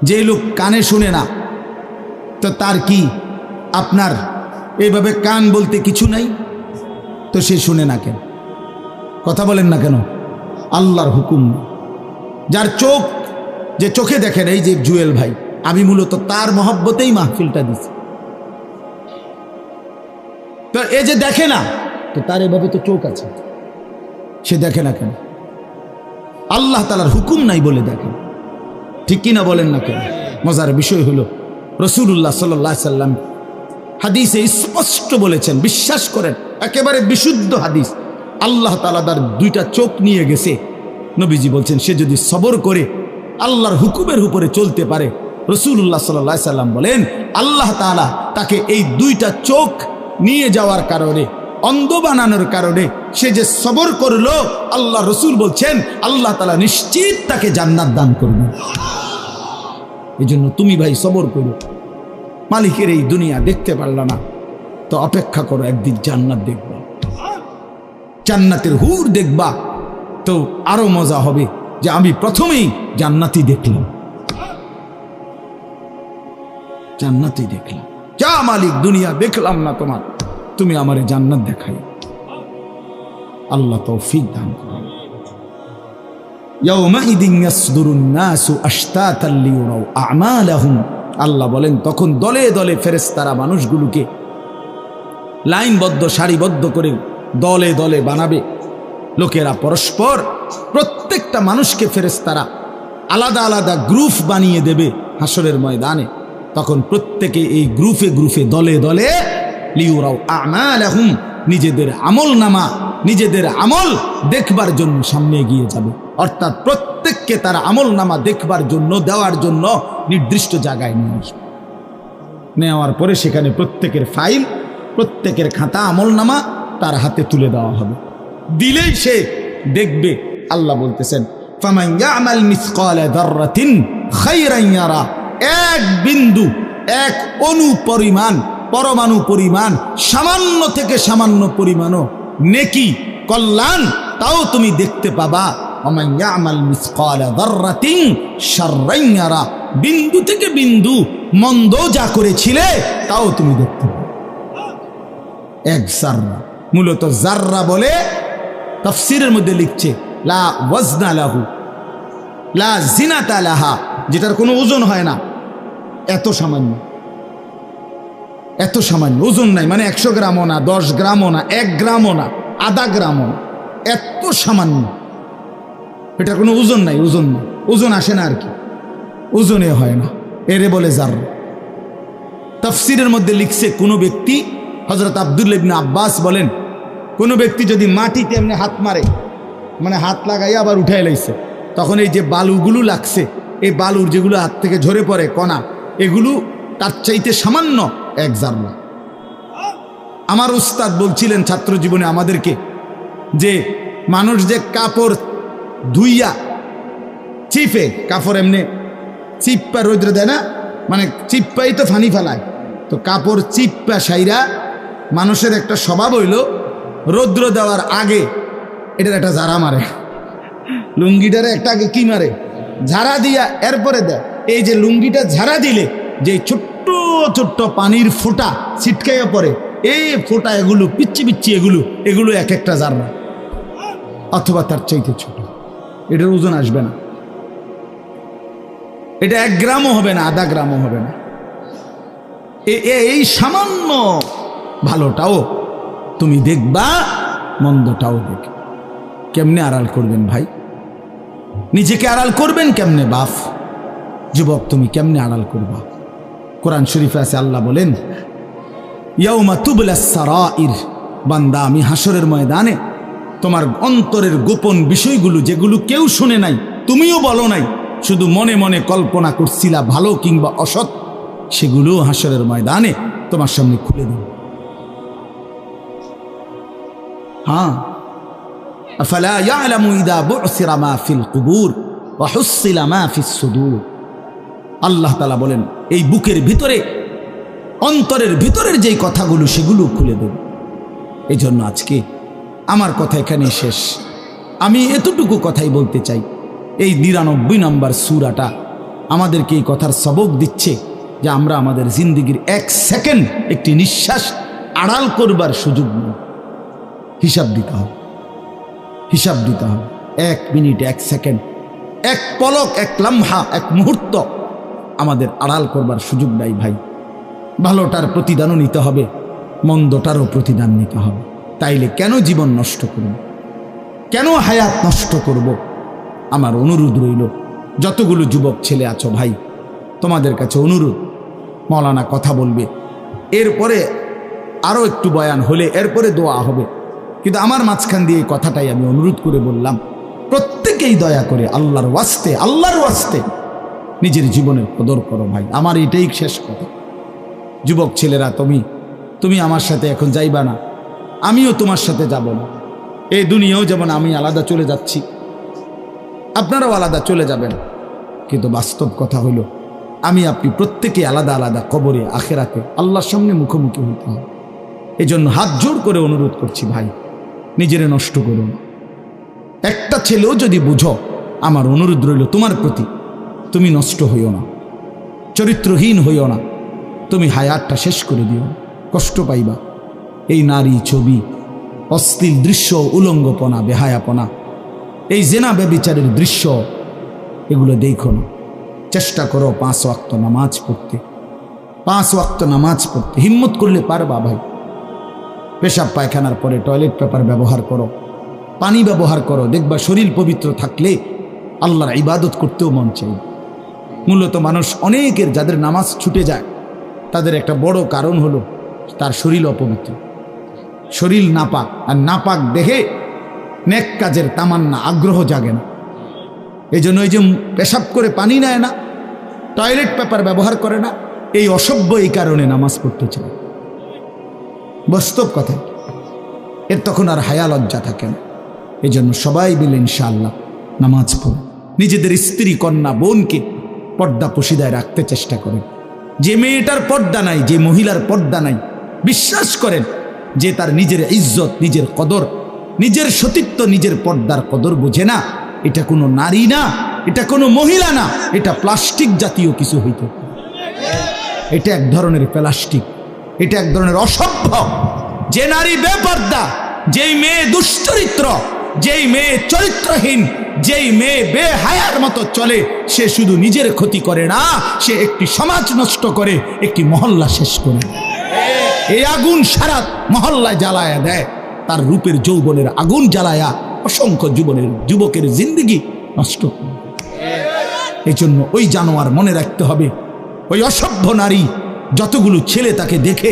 যে লোক কানে শুনে না, তো তার কি আপনার এইভাবে কান বলতে কিছু নাই, তো সে শুনে না কেন, কথা বলেন না কেন? আল্লাহর হুকুম। যার চোখ, যে চোখে দেখেন, এই যে জুয়েল ভাই, আমি মূলত তার মহব্বতেই মাহফিলটা দিছি। তো এই যে দেখে না, তো তার এভাবে তো চোখ আছে, সে দেখে না কেন? আল্লাহ তাআলার হুকুম নাই বলে দেখে, ঠিক কিনা বলেন না কেন? মজার বিষয় হলো রাসূলুল্লাহ সাল্লাল্লাহু আলাইহি সাল্লাম হাদিসে স্পষ্ট বলেছেন, বিশ্বাস করেন, একেবারে বিশুদ্ধ হাদিস, আল্লাহ তাআলা তার দুইটা চোখ নিয়ে গেছে। নবীজি বলছেন, সে যদি সবর করে আল্লাহর হুকুমের উপরে চলতে পারে, রাসূলুল্লাহ সাল্লাল্লাহু আলাইহি সাল্লাম বলেন, আল্লাহ তাআলা তাকে এই দুইটা চোখ নিয়ে যাওয়ার কারণে, অন্ধ বানানোর কারণে সে যে সবর করলো, আল্লাহ রসুল বলছেন আল্লাহ তাআলা নিশ্চিত তাকে জান্নাত দান করবে। এই জন্য তুমি ভাই সবর করো। মালিকের এই দুনিয়া দেখতে পারলা না, তো অপেক্ষা করো, একদিন জান্নাত দেখবা, জান্নাতের হুর দেখবা, তো আরো মজা হবে যে আমি প্রথমেই জান্নাতি দেখলাম, জান্নাতি দেখলাম। যা মালিক, দুনিয়া দেখলাম না তোমার, তুমি আমারে জান্নাত দেখাই। আল্লাহ তৌফিক দান করুন। ইয়াউমাইদিন ইয়াসদুরুন নাসু আশতাতান লিয়ারাউ আ'মালাহুম, আল্লাহ বলেন তখন দলে দলে ফেরেশতারা মানুষগুলোকে লাইনবদ্ধ, সারিবদ্ধ করে দলে দলে বানাবে। লোকেরা পরস্পর, প্রত্যেকটা মানুষকে ফেরেশতারা আলাদা আলাদা গ্রুপ বানিয়ে দেবে হাসরের ময়দানে। তখন প্রত্যেকে এই গ্রুপে গ্রুপে, দলে দলে লিউরাউ আমালাহুম, নিজেদের আমল নামা, নিজেদের আমল দেখবার জন্য সামনে এগিয়ে যাবে। অর্থাৎ প্রত্যেককে তারা আমল নামা দেখবার জন্য, দেওয়ার জন্য নির্দিষ্ট জায়গায় নিয়ে আসবে। নেওয়ার পরে সেখানে প্রত্যেকের ফাইল, প্রত্যেকের খাতা, আমল নামা তার হাতে তুলে দেওয়া হবে। দিলেই সে দেখবে। আল্লাহ বলতেছেন, ফামান ইয়ামাল মিসকালা যাররাতিন খায়রান ইয়ারা, এক বিন্দু, এক অণু পরিমাণ, পরমাণু পরিমাণ, সামান্য থেকে সামান্য পরিমাণও নেকি, কল্যাণ, তাও তুমি দেখতে পাবা। ওমান ইয়ামাল মিসকালা যাররাতিন শাররান ইয়ারা, বিন্দু থেকে বিন্দু মন্দ যা করেছিলে তাও তুমি দেখতে পাবে। এক জাররা, মূলত জাররা বলে তাফসীরের মধ্যে লিখছে লা ওয়াজনা লাহু লা জিনাতা লাহা, যেটার কোনো ওজন হয় না, এত সামান্য, এত সামান্য, ওজন নাই, মানে 100 গ্রামও না, 10 গ্রামও না, 1 গ্রামও না, আধা গ্রামও না, এত সামান্য, এটা কোনো ওজন নাই, ওজন নাই, ওজন আসে না আর কি, ওজনে হয় না, এরে বলে জাররা। তাফসীরের মধ্যে লিখছে, কোনো ব্যক্তি, হযরত আব্দুল্লাহ ইবনে আব্বাস বলেন, কোনো ব্যক্তি যদি মাটিতে এমনি হাত মারে, মানে হাত লাগাইয়া আবার উঠাই লাইছে, তখন এই যে বালুগুলো লাগছে, এই বালুর যেগুলো হাত থেকে ঝরে পড়ে কণা, এগুলো তার চাইতে সামান্য এক জাররা। আমার উস্তাদ বলছিলেন ছাত্র জীবনে আমাদেরকে, যে মানুষ যে কাপড় ধুইয়া চিপে, কাপড় এমনি চিপ্পা রৌদ্রে দেয় না, মানে চিপ্পাই তো ফানি ফেলায়, তো কাপড় চিপ্পা সাইরা মানুষের একটা স্বভাব হইল রৌদ্র দেওয়ার আগে এটার একটা ঝাড়া মারে, লুঙ্গিটারে একটা আগে কি মারে, ঝাড়া দিয়া এরপরে দেয়। এই যে লুঙ্গিটা ঝাড়া দিলে যে ছোট্ট ছোট্ট পানির ফোঁটা ছিটকাইয়া পড়ে, এই ফোঁটা, এগুলো পিচ্ছি পিচ্ছি, এগুলো এক একটা জাররা, অথবা তার চাইতে ছোট। এটার ওজন আসবে না, এটা 1 গ্রামও হবে না, আধা গ্রামও হবে না। এই সামান্য ভালোটাও তুমি দেখবা, মন্দটাও দেখবে। কেমনে আড়াল করবেন ভাই? নিজেকে আড়াল করবেন কেমনে? বাপ যুবক, তুমি কেমনে আড়াল করবা? কোরআন শরীফে আছে, আল্লাহ বলেন, ইয়াউমা তুবলাস সারাইর, বান্দা আমি হাসরের ময়দানে তোমার অন্তরের গোপন বিষয়গুলো, যেগুলো কেউ শুনে নাই, তুমিও বলো নাই, শুধু মনে মনে কল্পনা করছিলা ভালো কিংবা অসৎ, সেগুলো হাসরের ময়দানে তোমার সামনে খুলে দেব। হ্যাঁ, আফালা ইয়ালামু ইযা বু'সিরা মা ফিল কুবুর ওয়া হুসিলা মা ফিস সুদূর। আল্লাহ তাআলা বলেন এই বুকের ভিতরে, অন্তরের ভিতরের যেই কথাগুলো সেগুলো খুলে দেব। এই জন্য আজকে আমার কথা এখানে শেষ। আমি এতটুকু কথাই বলতে চাই, এই ৯৯ নম্বর সূরাটা আমাদেরকে এই কথার সবক দিচ্ছে যে আমরা আমাদের জিন্দেগির ১ সেকেন্ড একটি নিঃশ্বাস আড়াল করবার সুযোগ নেই। হিসাব দিতে হবে, হিসাব দিতে হবে। ১ মিনিট, ১ সেকেন্ড, ১ পলক, ১ লম্হা, ১ মুহূর্ত আমাদের আড়াল করবার সুযোগ নাই ভাই। ভালোটার প্রতিদানও নিতে হবে, মন্দটারও প্রতিদান নিতে হবে। তাইলে কেন জীবন নষ্ট করব, কেন হায়াত নষ্ট করব? আমার অনুরোধ রইল, যতগুলো যুবক ছেলে আছো ভাই, তোমাদের কাছে অনুরোধ, মৌলানা কথা বলবে, এরপরে আরও একটু বয়ান হলে এরপরে দোয়া হবে, কিন্তু আমার মাঝখান দিয়ে এই কথাটাই আমি অনুরোধ করে বললাম, প্রত্যেকেই দয়া করে আল্লাহর ওয়াস্তে, আল্লাহর ওয়াস্তে নিজের জীবনের কদর করো ভাই। আমার এটাই শেষ কথা। যুবক ছেলেরা, তুমি আমার সাথে এখন যাইবা না, আমিও তোমার সাথে যাব না। এই দুনিয়াও যেমন আমি আলাদা চলে যাচ্ছি, আপনারাও আলাদা চলে যাবেন, কিন্তু বাস্তব কথা হইল আমি আপনি প্রত্যেকে আলাদা আলাদা কবরে, আখেরাতে আল্লাহর সামনে মুখোমুখি হইতে হবে। এই জন্য হাত জোর করে অনুরোধ করছি ভাই, নিজেরে নষ্ট করুন। একটা ছেলেও যদি বুঝো, আমার অনুরোধ রইল তোমার প্রতি, তুমি নষ্ট হইও না, চরিত্রহীন হইও না, তুমি হায়াতটা শেষ করে দিও, কষ্ট পাইবা। এই নারী ছবি, অশ্লীল দৃশ্য, উলঙ্গপনা, বেহায়াপনা, এই জেনা ব্যভিচারের দৃশ্য, এগুলো দেখো না। চেষ্টা করো 5 ওয়াক্ত নামাজ পড়তে, 5 ওয়াক্ত নামাজ পড়তে হিম্মত করলে পারবা ভাই। পেশাব পায়খানার পরে টয়লেট পেপার ব্যবহার করো, পানি ব্যবহার করো, দেখবা শরীর পবিত্র থাকলে আল্লাহর ইবাদত করতেও মন চাই। মূলত মানুষ অনেকের যাদের নামাজ ছুটে যায়, তাদের একটা বড় কারণ হলো তার শরীর অপবিত্র, শরীর নাপাক, আর নাপাক দেখে নেক কাজের তামান্না, আগ্রহ জাগে না। এই জন্য এই যে পেশাব করে পানি নেয় না, টয়লেট পেপার ব্যবহার করে না, এই অসভ্য এই কারণে নামাজ পড়তে চায়। বাস্তব কথা, এর তখন আর হায়া লজ্জা থাকে না। এই জন্য সবাই মিলে ইনশাআল্লাহ নামাজ পড়ে নিজেদের স্ত্রী, কন্যা, বোনকে পর্দা পশিদায় রাখতে চেষ্টা করেন। যে মেয়েটার পর্দা নাই, যে মহিলার পর্দা নাই, বিশ্বাস করেন যে তার নিজের ইজ্জত, নিজের কদর, নিজের সতীত্ব, নিজের পর্দার কদর বোঝে না। এটা কোনো নারী না, এটা কোনো মহিলা না, এটা প্লাস্টিক জাতীয় কিছু হইতে পারে। এটা এক ধরনের প্লাস্টিক, এটা এক ধরনের অসভ্য। যে নারী বেপর্দা, যেই মেয়ে দুশ্চরিত্র, যেই মেয়ে চরিত্রহীন, যেই মেয়ে বেহায়ার মতো চলে, সে শুধু নিজের ক্ষতি করে না, সে একটি সমাজ নষ্ট করে, একটি মহল্লা শেষ করে। এই আগুন সারা মহল্লায় জ্বালায়া দেয়, তার রূপের যৌবনের আগুন জ্বালায়া অসংখ্য যুবকের জিন্দেগি নষ্ট করে। এই জন্য ওই জানোয়ার মনে রাখতে হবে, ওই অসভ্য নারী, যতগুলো ছেলে তাকে দেখে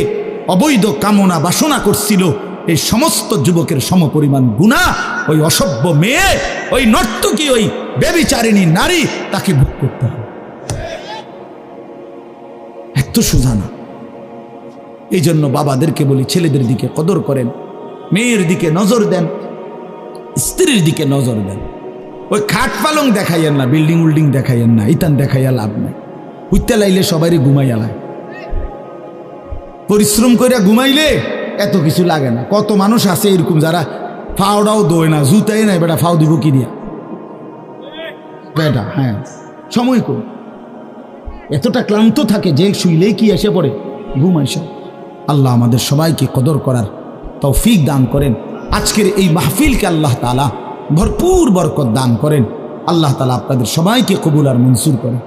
অবৈধ কামনা বাসনা করছিল, এই সমস্ত যুবকের সমপরিমাণ গুনাহ ওই অসভ্য মেয়ে, ওই নর্তকী, ওই ব্যভিচারিণী নারী, তাকে ভোগ করতে হবে। এত সোজা না। এই জন্য বাবাদেরকে বলি, ছেলেদের দিকে কদর করেন, মেয়ের দিকে নজর দেন, স্ত্রীর দিকে নজর দেন। ওই খাট পালং দেখাইয়েন না, বিল্ডিং উল্ডিং দেখাইয়েন না, ইতান দেখাইয়া লাভ নাই। উঠতে লাইলে সবারই ঘুমাইয়া লাগে, পরিশ্রম করে ঘুমাইলে এত কিছু লাগে না। কত মানুষ আছে এরকম যারা ফাওটাও দোয় না, জুতাই নাই, বেটা ফাও দিব কি দিয়া বেটা। হ্যাঁ, সময় কর, এতটা ক্লান্ত থাকে যে শুইলেই কি এসে পড়ে ঘুম আসে। আল্লাহ আমাদের সবাইকে কদর করার তৌফিক দান করেন। আজকের এই মাহফিলকে আল্লাহ তাআলা ভরপুর বরকত দান করেন। আল্লাহ তাআলা আপনাদের সবাইকে কবুল আর মঞ্জুর করেন।